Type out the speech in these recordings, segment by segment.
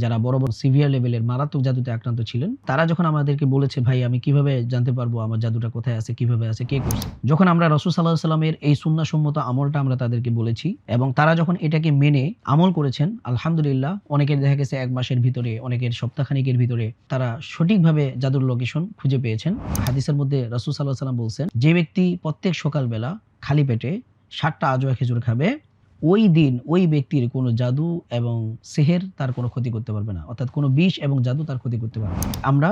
যারা বড় বড় সিভিয়ার লেভেলের মারাত্মক জাদুতে আক্রান্ত ছিলেন, তারা যখন আমাদেরকে বলেছে, ভাই আমি কিভাবে জানতে পারবো আমার জাদুটা কোথায় আছে, কিভাবে আছে, কে করছে? যখন আমরা রাসূল সাল্লাল্লাহু আলাইহি সাল্লামের এই সুন্নাহসম্মত আমলটা আমরা তাদেরকে বলেছি এবং তারা যখন এটাকে মেনে আমল করেছেন, আলহামদুলিল্লাহ অনেকের দেখা গেছে ১ মাসের ভিতরে, অনেকের সপ্তাহখানেকের ভিতরে তারা সঠিকভাবে জাদুর লোকেশন খুঁজে পেয়েছেন। হাদিসের মধ্যে রাসূল সাল্লাল্লাহু আলাইহি সাল্লাম বলছেন, যে ব্যক্তি প্রত্যেক সকালবেলা খালি পেটে ৭টা আজওয়া খেজুর খাবে, ওই দিন ওই ব্যক্তির কোনো জাদু এবং সেহের তার কোনো ক্ষতি করতে পারবে না। অর্থাৎ কোনো বিষ এবং জাদু তার ক্ষতি করতে পারবে না। আমরা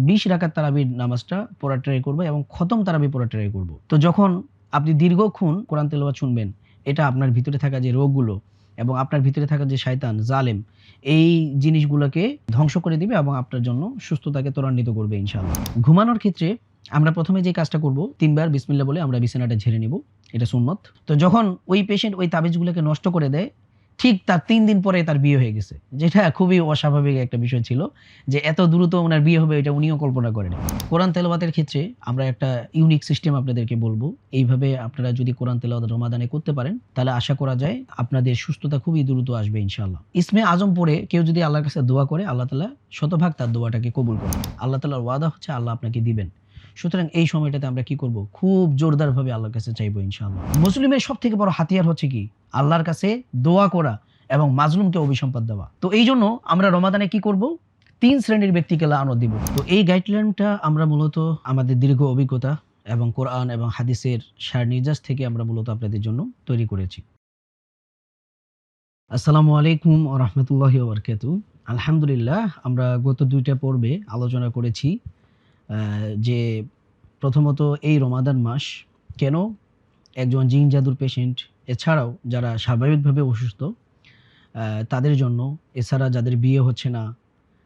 ২০ রাকাত তারাবির নামাজটা পড়ার ট্রাই করব এবং খতম তারাবি পড়ার ট্রাই করব। তো যখন আপনি দীর্ঘক্ষণ কোরআন তেলাওয়াত শুনবেন, এটা আপনার ভিতরে থাকা যে রোগগুলো এবং আপনার ভিতরে থাকা যে শয়তান, জালেম, এই জিনিসগুলোকে ধ্বংস করে দিবে এবং আপনার জন্য সুস্থতাকে ত্বরান্বিত করবে ইনশাআল্লাহ। ঘুমানোর ক্ষেত্রে আমরা প্রথমে যে কাজটা করব, ৩ বার বিসমিল্লাহ বলে আমরা বিছানাটা ঝেড়ে নিব। এটা সুন্নত। তো যখন ওই পেশেন্ট ওই তাবিজগুলোকে নষ্ট করে দেয়, ঠিক তার ৩ দিন পরে তার বিয়ে হয়ে গেছে। যেটা খুবই অস্বাভাবিক একটা বিষয় ছিল যে এত দ্রুত উনার বিয়ে হবে এটা উনিও কল্পনা করেনি। কোরআন তেলাওয়াতের ক্ষেত্রে আমরা একটা ইউনিক সিস্টেম আপনাদেরকে বলব। এইভাবে আপনারা যদি কোরআন তেলাওয়াত রমাদানে করতে পারেন, তাহলে আশা করা যায় আপনাদের সুস্থতা খুবই দ্রুত আসবে ইনশাআল্লাহ। ইসমে আজম পড়ে কেউ যদি আল্লাহর কাছে দোয়া করে, আল্লাহ তাআলা শতভাগ তার দোয়াটাকে কবুল করেন। আল্লাহ তাআলার ওয়াদা হচ্ছে আল্লাহ আপনাকে দিবেন। সুতরাং এই সময়টাতে আমরা কি করব? খুব জোরদারভাবে আল্লাহর কাছে চাইবো ইনশাআল্লাহ। মুসলিমের সবথেকে বড় হাতিয়ার হচ্ছে কি? আল্লাহর কাছে দোয়া করা এবং মাজলুমকে অভিসম্পাদ দেওয়া। তো এইজন্য আমরা রমাদানে কি করব? ৩ শ্রেণীর ব্যক্তিকে লানত দিব। তো এই গাইডলাইনটা আমরা মূলত আমাদের দীর্ঘ অভিজ্ঞতা এবং কোরআন এবং হাদিসের সার নির্যাস থেকে আমরা মূলত আপনাদের জন্য তৈরি করেছি। আসসালামু আলাইকুম ওয়া রাহমাতুল্লাহি ওয়া বারাকাতুহু। আলহামদুলিল্লাহ আমরা গত ২ টা পর্বে আলোচনা করেছি যে প্রথমত এই রমাদান মাস কেন একজন জিন জাদুর পেশেন্ট, এছাড়াও যারা স্বাভাবিকভাবে অসুস্থ তাদের জন্য, এছাড়া যাদের বিয়ে হচ্ছে না,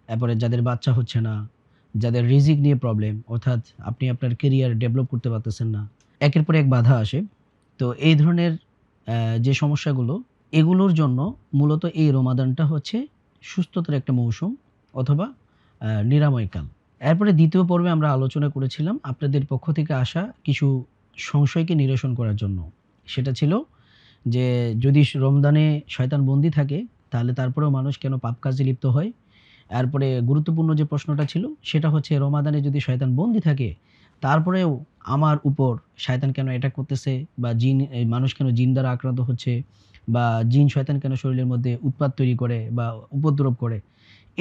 এরপরে যাদের বাচ্চা হচ্ছে না, যাদের রিজিক নিয়ে প্রবলেম, অর্থাৎ আপনি আপনার কেরিয়ার ডেভেলপ করতে পারতেছেন না, একের পর এক বাধা আসে। তো এই ধরনের যে সমস্যাগুলো, এগুলোর জন্য মূলত এই রমাদানটা হচ্ছে সুস্থতার একটা মৌসুম অথবা নিরাময়কাল। এরপরে ২য় পর্বে আমরা আলোচনা করেছিলাম আপনাদের পক্ষ থেকে আসা কিছু সংশয়কে নিরসন করার জন্য। সেটা ছিল যে যদি রমজানে শয়তান বন্দী থাকে, তাহলে তারপরেও মানুষ কেন পাপ কাজে লিপ্ত হয়? এরপরে গুরুত্বপূর্ণ যে প্রশ্নটা ছিল সেটা হচ্ছে, রমাদানে যদি শয়তান বন্দী থাকে, তারপরেও আমার উপর শয়তান কেন অ্যাটাক করতেছে, বা মানুষ কেন জিন দ্বারা আক্রান্ত হচ্ছে, বা জিন শয়তান কেন শরীরের মধ্যে উৎপাত তৈরি করে বা উপদ্রব করে?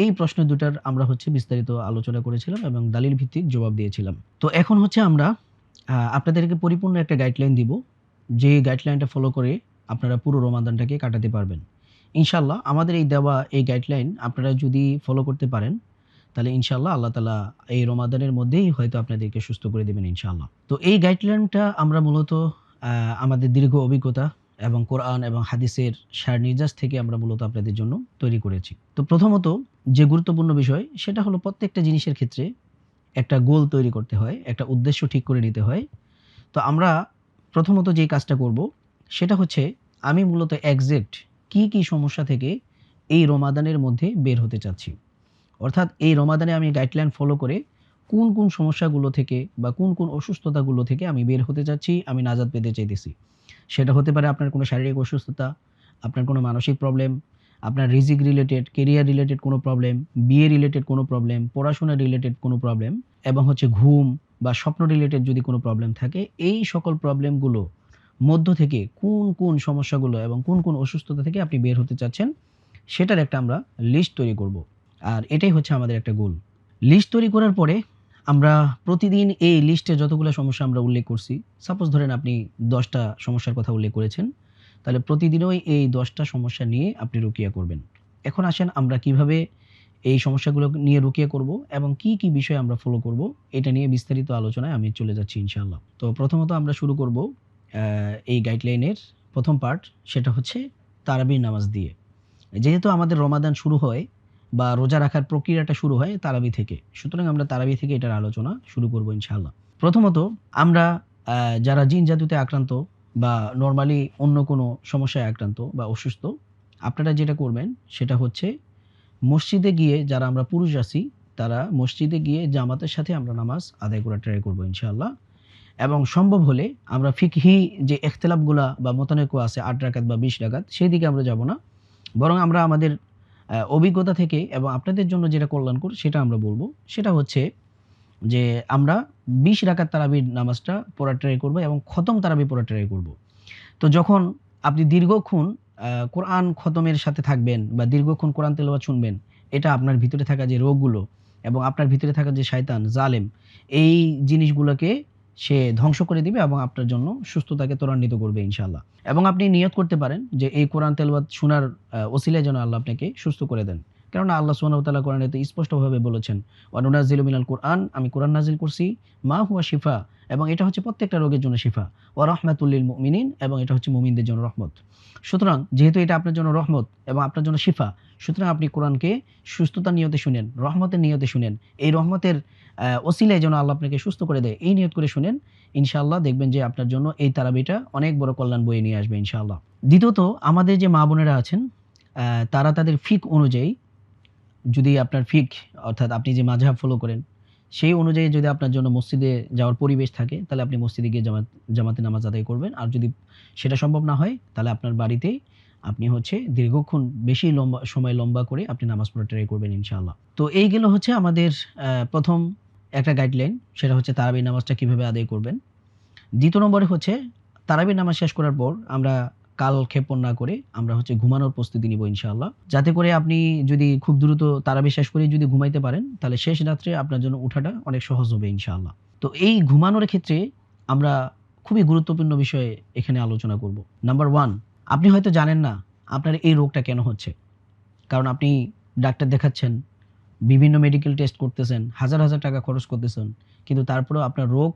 এই প্রশ্ন দুটার আমরা হচ্ছে বিস্তারিত আলোচনা করেছিলাম এবং দালিল ভিত্তিক জবাব দিয়েছিলাম। তো এখন হচ্ছে আমরা আপনাদেরকে পরিপূর্ণ একটা গাইডলাইন দিব, যে গাইডলাইনটা ফলো করে আপনারা পুরো রমাদানটাকে কাটাতে পারবেন। ইনশাআল্লাহ আমাদের এই দেওয়া এই গাইডলাইন আপনারা যদি ফলো করতে পারেন, তাহলে ইনশাআল্লাহ আল্লাহ তাআলা এই রমাদানের মধ্যেই হয়তো আপনাদেরকে সুস্থ করে দিবেন ইনশাআল্লাহ। তো এই গাইডলাইনটা আমরা মূলত আমাদের দীর্ঘ অভিজ্ঞতা এবং কোরআন এবং হাদিসের সার নির্যাস থেকে আমরা মূলত আপনাদের জন্য তৈরি করেছি। তো প্রথমত যে গুরুত্বপূর্ণ বিষয় সেটা হলো, প্রত্যেকটা জিনিসের ক্ষেত্রে একটা গোল তৈরি করতে হয়, একটা উদ্দেশ্য ঠিক করে নিতে হয়। তো আমরা প্রথমত যে কাজটা করব সেটা হচ্ছে, আমি মূলত এক্সাক্ট কি সমস্যা থেকে এই রমাদানের মধ্যে বের হতে চাচ্ছি। অর্থাৎ এই রমাদানে আমি গাইডলাইন ফলো করে কোন সমস্যাগুলো থেকে বা কোন অসুস্থতাগুলো থেকে আমি বের হতে চাচ্ছি, আমি নাজাত পেতে চাইতেছি। সেটা হতে পারে আপনার কোনো শারীরিক অসুস্থতা, আপনার কোনো মানসিক প্রবলেম, আপনার রিজিক রিলেটেড, কেরিয়ার রিলেটেড কোনো প্রবলেম, বিয়ে রিলেটেড কোনো প্রবলেম, পড়াশোনা রিলেটেড কোনো প্রবলেম, এবং হচ্ছে ঘুম বা স্বপ্ন রিলেটেড যদি কোনো প্রবলেম থাকে, এই সকল প্রবলেমগুলো মধ্য থেকে কোন সমস্যাগুলো এবং কোন অসুস্থতা থেকে আপনি বের হতে চাচ্ছেন, সেটার একটা আমরা লিস্ট তৈরি করব। আর এটাই হচ্ছে আমাদের একটা গোল। লিস্ট তৈরি করার পরে আমরা প্রতিদিন এই লিস্টে যতগুলো সমস্যা আমরা উল্লেখ করছি, সাপোজ ধরেন আপনি ১০ টা সমস্যার কথা উল্লেখ করেছেন, তাহলে প্রতিদিনই এই ১০ টা সমস্যা নিয়ে আপনি রুকিয়া করবেন। এখন আসেন আমরা কিভাবে এই সমস্যাগুলো নিয়ে রুকিয়া করব এবং কি বিষয় আমরা ফলো করব, এটা নিয়ে বিস্তারিত আলোচনায় আমি চলে যাচ্ছি ইনশাআল্লাহ। তো প্রথমত আমরা শুরু করব এই গাইডলাইনের ১ম পার্ট, সেটা হচ্ছে তারাবির নামাজ দিয়ে। যেহেতু আমাদের রমাদান শুরু হয় বা রোজা রাখার প্রক্রিয়াটা শুরু হয় তারাবি থেকে, সুতরাং আমরা তারাবি থেকে এটার আলোচনা শুরু করব ইনশাআল্লাহ। প্রথমত আমরা যারা জিন জাদুতে আক্রান্ত বা নরমালি অন্য কোনো সমস্যায় আক্রান্ত বা অসুস্থ, আপনারা যেটা করবেন সেটা হচ্ছে, মসজিদে গিয়ে যারা আমরা পুরুষ আছি, তারা মসজিদে গিয়ে জামাতের সাথে আমরা নামাজ আদায় করার ট্রাই করব ইনশাআল্লাহ। এবং সম্ভব হলে আমরা ফিকহি যে ইখতিলাফগুলা বা মতানৈক্য আছে ৮ রাকাত বা ২০ রাকাত, সেই দিকে আমরা যাব না। বরং আমরা আমাদের অভিজ্ঞতা থেকে এবং আপনাদের জন্য যেটা কল্যাণকর সেটা আমরা বলবো। সেটা হচ্ছে যে আমরা ২০ রাকাত তারাবির নামাজটা পড়ার ট্রাই করব এবং খতম তারাবি পড়ার ট্রাই করব। তো যখন আপনি দীর্ঘক্ষণ কোরআন খতমের সাথে থাকবেন বা দীর্ঘক্ষণ কোরআন তেলাওয়াত শুনবেন, এটা আপনার ভিতরে থাকা যে রোগগুলো এবং আপনার ভিতরে থাকা যে শয়তান, জালেম, এই জিনিসগুলোকে সে ধ্বংস করে দিবে এবং আপনার জন্য সুস্থতাকে ত্বরান্বিত করবে ইনশাআল্লাহ। এবং আপনি নিয়ত করতে পারেন যে এই কোরআন তেলাওয়াত শোনার ওসিলায় যেন আল্লাহ আপনাকে সুস্থ করে দেন। কেননা আল্লাহ সুবহানাহু ওয়া তাআলা কোরআনেতে স্পষ্টভাবে বলেছেন, "ওয়া নুনাজ্জিলু মিনাল কুরআন", আমি কোরআন নাজিল করছি, "মা হুয়া শিফা", এবং এটা হচ্ছে প্রত্যেকটা রোগের জন্য শিফা, "ওয়া রাহমাতুল লিল মুমিনিন", এবং এটা হচ্ছে মুমিনদের জন্য রহমত। সুতরাং যেহেতু এটা আপনার জন্য রহমত এবং আপনার জন্য শিফা, সুতরাং আপনি কোরআনকে সুস্থতার নিয়তে শুনেন, রহমতের নিয়তে শুনেন। এই রহমতের ওসিলায় যেন আল্লাহ আপনাকে সুস্থ করে দেয়, এই নিয়ত করে শুনেন। ইনশাআল্লাহ দেখবেন যে আপনার জন্য এই তারাবিটা অনেক বড় কল্যাণ বয়ে নিয়ে আসবে ইনশাআল্লাহ। দ্বিতীয়ত, আমাদের যে মা-বোনেরা আছেন, তারা তাদের ফিক অনুযায়ী, যদি আপনার ফিক অর্থাৎ আপনি যে মাযহাব ফলো করেন, সেই অনুযায়ী যদি আপনার জন্য মসজিদে যাওয়ার পরিবেশ থাকে, তাহলে আপনি মসজিদে গিয়ে জামাতে নামাজ আদায় করবেন। আর যদি সেটা সম্ভব না হয়, তাহলে আপনার বাড়িতেই আপনি হচ্ছে দীর্ঘক্ষণ বেশি সময় লম্বা করে আপনি নামাজ পড়ার ট্রাই করবেন ইনশাআল্লাহ। তো এই গেল হচ্ছে আমাদের ১ম একটা গাইডলাইন, সেটা হচ্ছে তারাবির নামাজটা কিভাবে আদায় করবেন। ২য় নম্বরে হচ্ছে তারাবির নামাজ শেষ করার পর আমরা কালক্ষেপণ না করে আমরা হচ্ছে ঘুমানোর প্রস্তুতি নিব ইনশাআল্লাহ। যাতে করে আপনি যদি খুব দ্রুত তারাবি শেষ করে যদি ঘুমাইতে পারেন, তাহলে শেষ রাত্রে আপনার জন্য উঠাটা অনেক সহজ হবে ইনশাআল্লাহ। তো এই ঘুমানোর ক্ষেত্রে আমরা খুবই গুরুত্বপূর্ণ বিষয়ে এখানে আলোচনা করব। নাম্বার 1, আপনি হয়তো জানেন না আপনার এই রোগটা কেন হচ্ছে। কারণ আপনি ডাক্তার দেখাচ্ছেন, বিভিন্ন মেডিকেল টেস্ট করতেছেন, হাজার, হাজার টাকা খরচ করতেছেন। কিন্তু তারপরেও আপনার রোগ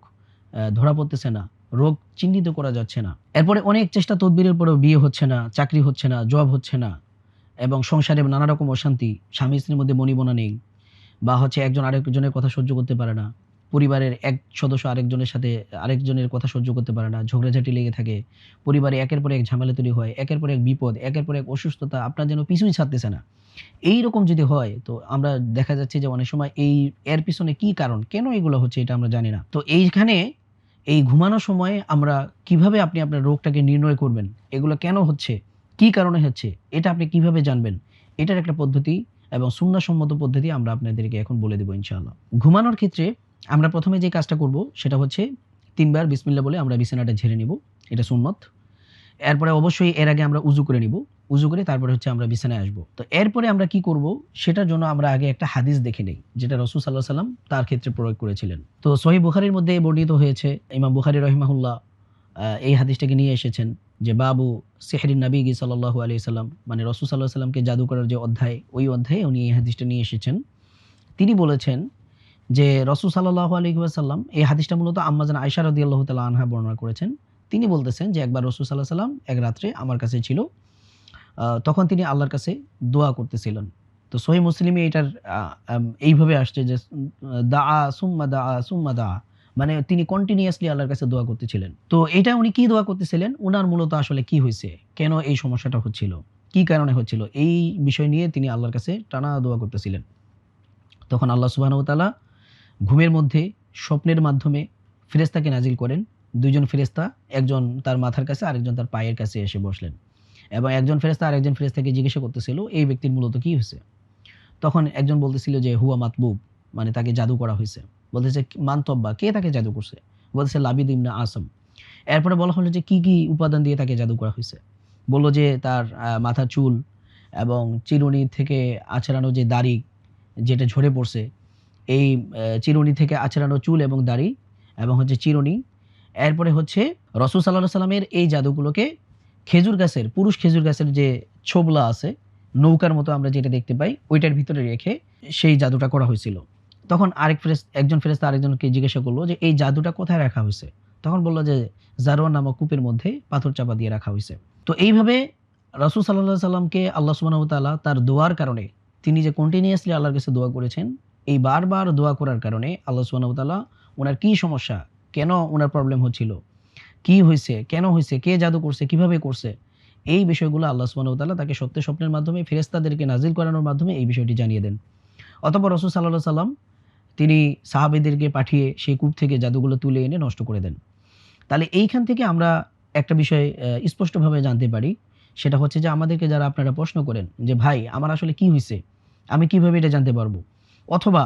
ধরা পড়তেছে না। রোগ চিহ্নিত করা যাচ্ছে না। এরপরে অনেক চেষ্টা তদবিরের পরেও বিয়ে হচ্ছে না, চাকরি হচ্ছে না, জব হচ্ছে না, এবং সংসারে নানা রকম অশান্তি, স্বামী-স্ত্রীর মধ্যে বনিবনা নেই, বা হচ্ছে একজন আরেকজনের কথা সহ্য করতে পারে না। পরিবারের এক সদস্য আরেকজনের কথা সহ্য করতে পারে না। ঝগড়াঝাটি লেগে থাকে। পরিবারে একের পর এক ঝামেলা তৈরি হয়। একের পর এক বিপদ, একের পর এক অসুস্থতা আপনার যেন পিছুই ছাড়তেছে না। এইরকম যদি হয়, তো আমরা দেখা যাচ্ছে যে অনেক সময় এর পিছনে কি কারণ, কেন এগুলো হচ্ছে এটা আমরা জানি না। তো এইখানে এই ঘুমানোর সময় আমরা কিভাবে আপনি আপনার রোগটাকে নির্ণয় করবেন? এগুলো কেন হচ্ছে? কি কারণে হচ্ছে? এটা আপনি কিভাবে জানবেন? এটার একটা পদ্ধতি এবং সুন্নাহসম্মত পদ্ধতি আমরা আপনাদেরকে এখন বলে দেব ইনশাআল্লাহ। ঘুমানোর ক্ষেত্রে আমরা ১ম এ যে কাজটা করব সেটা হচ্ছে ৩ বার বিসমিল্লাহ বলে আমরা বিছানাটা ঝেড়ে নিব। এটা সুন্নত। এরপরে অবশ্যই এর আগে আমরা উযু করে নিব। উযু করে তারপরে হচ্ছে আমরা বিছানায় আসব। তো এরপরে আমরা কি করব সেটার জন্য আমরা আগে একটা হাদিস দেখে নেই, যেটা রাসূল সাল্লাল্লাহু আলাইহি সাল্লাম তার ক্ষেত্রে প্রয়োগ করেছিলেন। তো সহিহ বুখারীর মধ্যে বর্ণিত হয়েছে, ইমাম বুখারী রাহিমাহুল্লাহ এই হাদিসটাকে নিয়ে এসেছেন যে বাবু সিহরিন নবী সাল্লাল্লাহু আলাইহি সাল্লাম, মানে রাসূল সাল্লাল্লাহু আলাইহি সাল্লামকে জাদু করার যে অধ্যায়, ওই অধ্যায়ে উনি এই হাদিসটা নিয়ে এসেছেন। তিনি বলেছেন যে রাসূল সাল্লাল্লাহু আলাইহি ওয়াসাল্লাম, এই হাদিসটা মূলত আম্মা জান আয়েশা রাদিয়াল্লাহু তাআলা আনহা বর্ণনা করেছেন। তিনি বলতেছেন যে একবার রাসূল সাল্লাল্লাহু আলাইহি সাল্লাম এক রাত্রে আমার কাছে ছিল। তখন তিনি আল্লাহর কাছে দোয়া করতেছিলেন। তো সহিহ মুসলিমে এটার আ আম এইভাবে আসছে যে দাআ সুম্মা দাআ সুম্মা দাআ। মানে তিনি কন্টিনিউয়াসলি আল্লাহর কাছে দোয়া করতেছিলেন। তো এটা উনি কি দোয়া করতেছিলেন? উনার মূলত আসলে কি হইছে? কেন এই সমস্যাটা হচ্ছিল? কি কারণে হচ্ছিল? এই বিষয় নিয়ে তিনি আল্লাহর কাছে টানা দোয়া করতেছিলেন। তখন আল্লাহ সুবহানাহু ওয়া তাআলা ঘুমের মধ্যে স্বপ্নের মাধ্যমে ফেরেশতাকে নাজিল করেন। ২ জন ফেরেশতা, একজন তার মাথার কাছে, আরেকজন তার পায়ের কাছে এসে বসলেন। এবং একজন ফেরেশতা আরেকজন ফেরেশতাকে জিজ্ঞাসা করতেছিল, এই ব্যক্তির মূলত কি হইছে? তখন একজন বলতেছিল যে হুয়া মাতবুব, মানে তাকে জাদু করা হইছে। বলতেছে মান তব্বা, কে তাকে জাদু করছে? বলতেছে লাবিদ ইবনে আসম। এরপরে বলা হলো যে কি, কি উপাদান দিয়ে তাকে জাদু করা হইছে? বলল যে তার মাথার চুল এবং চিরুনি থেকে আঁচড়ানো যে দাড়ি যেটা ঝরে পড়ছে, এই চিরুনি থেকে আঁচড়ানো চুল এবং দাড়ি এবং হচ্ছে চিরুনি। এরপরে হচ্ছে রাসূল সাল্লাল্লাহু আলাইহি সাল্লামের এই জাদুগুলোকে খেজুর গাছের, পুরুষ খেজুর গাছের যে ছোবলা আছে, নৌকার মতো আমরা যেটা দেখতে পাই, ওইটার ভিতরে রেখে সেই জাদুটা করা হয়েছিল। তখন একজন ফেরেশতা আরেকজনকে জিজ্ঞাসা করল যে এই জাদুটা কোথায় রাখা হইছে? তখন বলল যে জারওয়ান নামক কূপের মধ্যে পাথর চাপা দিয়ে রাখা হইছে। তো এইভাবে রাসূল সাল্লাল্লাহু আলাইহি সাল্লামকে আল্লাহ সুবহানাহু ওয়া তাআলা তার দোয়ার কারণে, তিনি যে কন্টিনিউয়াসলি আল্লাহর কাছে দোয়া করেছেন, এই বারবার দোয়া করার কারণে আল্লাহ সুবহানাহু ওয়া তাআলা উনার কি সমস্যা, কেন উনার প্রবলেম হচ্ছিল, কি হইছে, কেন হইছে, কে জাদু করছে, কিভাবে করছে, এই বিষয়গুলো আল্লাহ সুবহানাহু ওয়া তাআলা তাকে সত্য স্বপ্নের মাধ্যমে ফেরেশতাদেরকে নাজিল করানোর মাধ্যমে এই বিষয়টি জানিয়ে দেন। অতঃপর রাসূল সাল্লাল্লাহু আলাইহি সাল্লাম তিনি সাহাবীদেরকে পাঠিয়ে সেই কূপ থেকে জাদুগুলো তুলে এনে নষ্ট করে দেন। তাহলে এইখান থেকে আমরা একটা বিষয় স্পষ্টভাবে জানতে পারি, সেটা হচ্ছে যে আমাদেরকে যারা আপনারা প্রশ্ন করেন যে ভাই আমার আসলে কি হইছে? আমি কিভাবে এটা জানতে পারবো? অথবা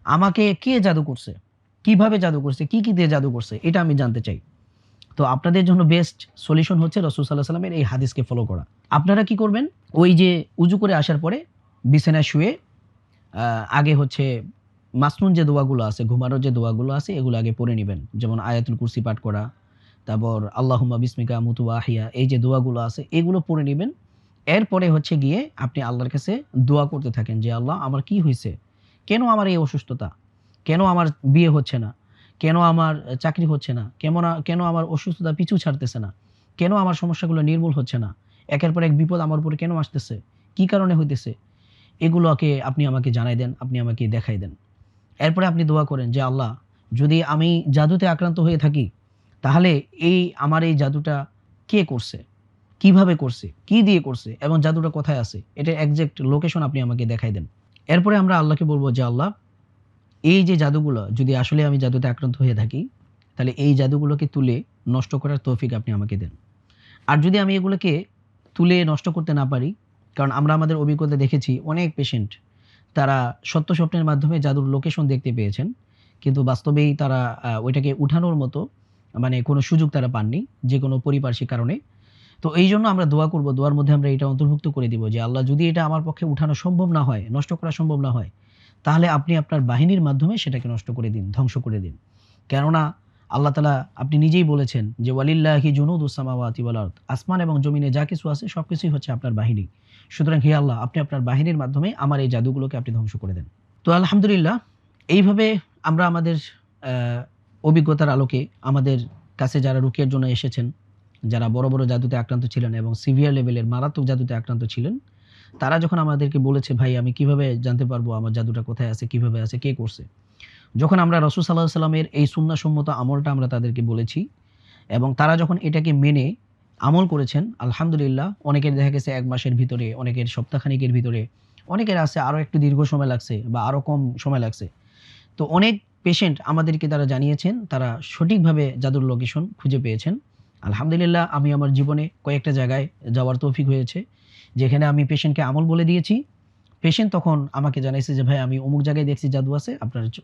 আমাকে কে জাদু করছে? কিভাবে জাদু করছে? কি দিয়ে জাদু করছে? এটা আমি জানতে চাই। তো আপনাদের জন্য বেস্ট সলিউশন হচ্ছে রাসূল সাল্লাল্লাহু আলাইহি ওয়াসাল্লামের এই হাদিসকে ফলো করা। আপনারা কি করবেন? ওই যে উজু করে আসার পরে বিছানায় শুয়ে আ আগে হচ্ছে মাসনুন যে দোয়াগুলো আছে, ঘুমানোর যে দোয়াগুলো আছে এগুলো আগে পড়ে নিবেন। যেমন আয়াতুল কুরসি পাঠ করা, তারপর আল্লাহুম্মা বিসমিকা আমুতু ওয়া আহইয়া, এই যে দোয়াগুলো আছে এগুলো পড়ে নিবেন। এরপরে হচ্ছে গিয়ে আপনি আল্লাহর কাছে দোয়া করতে থাকেন যে, "আল্লাহ আমার কি হইছে? কেন আমার এই অসুস্থতা? কেন আমার বিয়ে হচ্ছে না? কেন আমার চাকরি হচ্ছে না? কেন আমার অসুস্থতা পিছু ছাড়তেছে না? কেন আমার সমস্যাগুলো নির্মূল হচ্ছে না? একের পর এক বিপদ আমার উপরে কেন আসতেছে? কি কারণে হইতেছে?" এগুলোকে আপনি আমাকে জানায় দেন, আপনি আমাকে দেখায় দেন। এরপরে আপনি দোয়া করেন যে, "আল্লাহ যদি আমি জাদুতে আক্রান্ত হয়ে থাকি, তাহলে আমার এই জাদুটা কে করছে? কিভাবে করছে? কি দিয়ে করছে? এবং জাদুটা কোথায় আছে? এটার এক্সাক্ট লোকেশন আপনি আমাকে দেখায় দেন।" এরপরে আমরা আল্লাহকে বলব যে, "আল্লাহ এই যে জাদুগুলো যদি আসলে আমি জাদুতে আক্রান্ত হয়ে থাকি, তাহলে এই জাদুগুলোকে তুলে নষ্ট করার তৌফিক আপনি আমাকে দেন। আর যদি আমি এগুলোকে তুলে নষ্ট করতে না পারি, কারণ আমরা আমাদের অভিজ্ঞতায় দেখেছি অনেক পেশেন্ট তারা সত্য স্বপ্নের মাধ্যমে জাদুর লোকেশন দেখতে পেয়েছেন। কিন্তু বাস্তবেই তারা ওইটাকে উঠানোর মতো মানে কোনো সুযোগ তারা পাননি, যেকোনো পারিপার্শ্বিক কারণে। তো এইজন্য আমরা দোয়া করব। দোয়ার মধ্যে আমরা এটা অন্তর্ভুক্ত করে দিব যে, "আল্লাহ যদি এটা আমার পক্ষে উঠানো সম্ভব না হয়, নষ্ট করা সম্ভব না হয়, তাহলে আপনি আপনার বাহিনীর মাধ্যমে সেটাকে নষ্ট করে দিন, ধ্বংস করে দিন।" কেননা আল্লাহ তাআলা আপনি নিজেই বলেছেন যে, "ওয়ালিল্লাহি জুনুদুস সামাওয়াতি ওয়াল আরদ।" আসমান এবং জমিনে যা কিছু আছে সবকিছুই হচ্ছে আপনার বাহিনী। সুতরাং হে আল্লাহ আপনি আপনার বাহিনীর মাধ্যমে আমার এই জাদুগুলোকে আপনি ধ্বংস করে দেন। তো আলহামদুলিল্লাহ এইভাবে আমরা আমাদের অ্যা অভিজ্ঞতার আলোকে আমাদের কাছে যারা রুকিয়ার জন্য এসেছেন, যারা বড়, বড় জাদুতে আক্রান্ত ছিলেন এবং সিভিয়ার লেভেলের মারাত্মক জাদুতে আক্রান্ত ছিলেন, তারা যখন আমাদেরকে বলেছে, "ভাই আমি কিভাবে জানতে পারবো আমার জাদুটা কোথায় আছে, কিভাবে আছে, কে করছে?" যখন আমরা রাসূল সাল্লাল্লাহু আলাইহি সাল্লামের এই সুন্নাহসম্মত আমলটা আমরা তাদেরকে বলেছি এবং তারা যখন এটাকে মেনে আমল করেছেন, আলহামদুলিল্লাহ অনেকের দেখা গেছে ১ মাসের ভিতরে, অনেকের সপ্তাহখানেকের ভিতরে, অনেকের আছে আরো একটু দীর্ঘ সময় লাগছে বা আরো কম সময় লাগছে। তো অনেক পেশেন্ট আমাদেরকে তারা জানিয়েছেন, তারা সঠিকভাবে জাদুর লোকেশন খুঁজে পেয়েছেন। আলহামদুলিল্লাহ আমি আমার জীবনে কয়েকটা জায়গায় যাওয়ার তৌফিক হয়েছে, যেখানে আমি পেশেন্টকে আমল বলে দিয়েছি। পেশেন্ট তখন আমাকে জানাইছে যে, "ভাই আমি অমুক জায়গায় দেখছি জাদু আছে,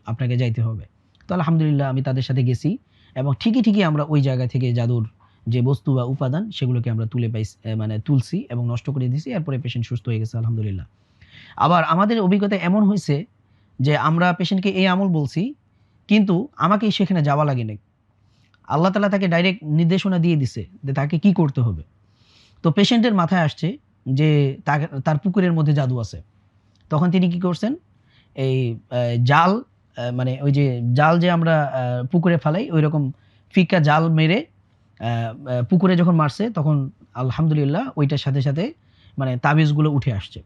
আপনাকে যাইতে হবে।" তো আলহামদুলিল্লাহ আমি তাদের সাথে গেছি এবং ঠিকই আমরা ওই জায়গা থেকে জাদুর যে বস্তু বা উপাদান সেগুলোকে আমরা মানে তুলছি এবং নষ্ট করে দিছি। এরপরে পেশেন্ট সুস্থ হয়ে গেছে আলহামদুলিল্লাহ। আবার আমাদের অভিজ্ঞতা এমন হইছে যে আমরা পেশেন্টকে এই আমল বলছি, কিন্তু আমাকেই সেখানে যাওয়া লাগে নাই। আল্লাহ তাআলা তাকে ডাইরেক্ট নির্দেশনা দিয়ে দিছে যে তাকে কি করতে হবে। তো পেশেন্টের মাথায় আসছে যে তার পুকুরের মধ্যে জাদু আছে। তখন তিনি কি করছেন? এই জাল মানে ওই যে জাল যে আমরা পুকুরে ফালাই ঐরকম ফিক্কা জাল মেরে আ আ পুকুরে যখন মারছে তখন আলহামদুলিল্লাহ ওইটার সাথে মানে তাবিজগুলো উঠে আসছে।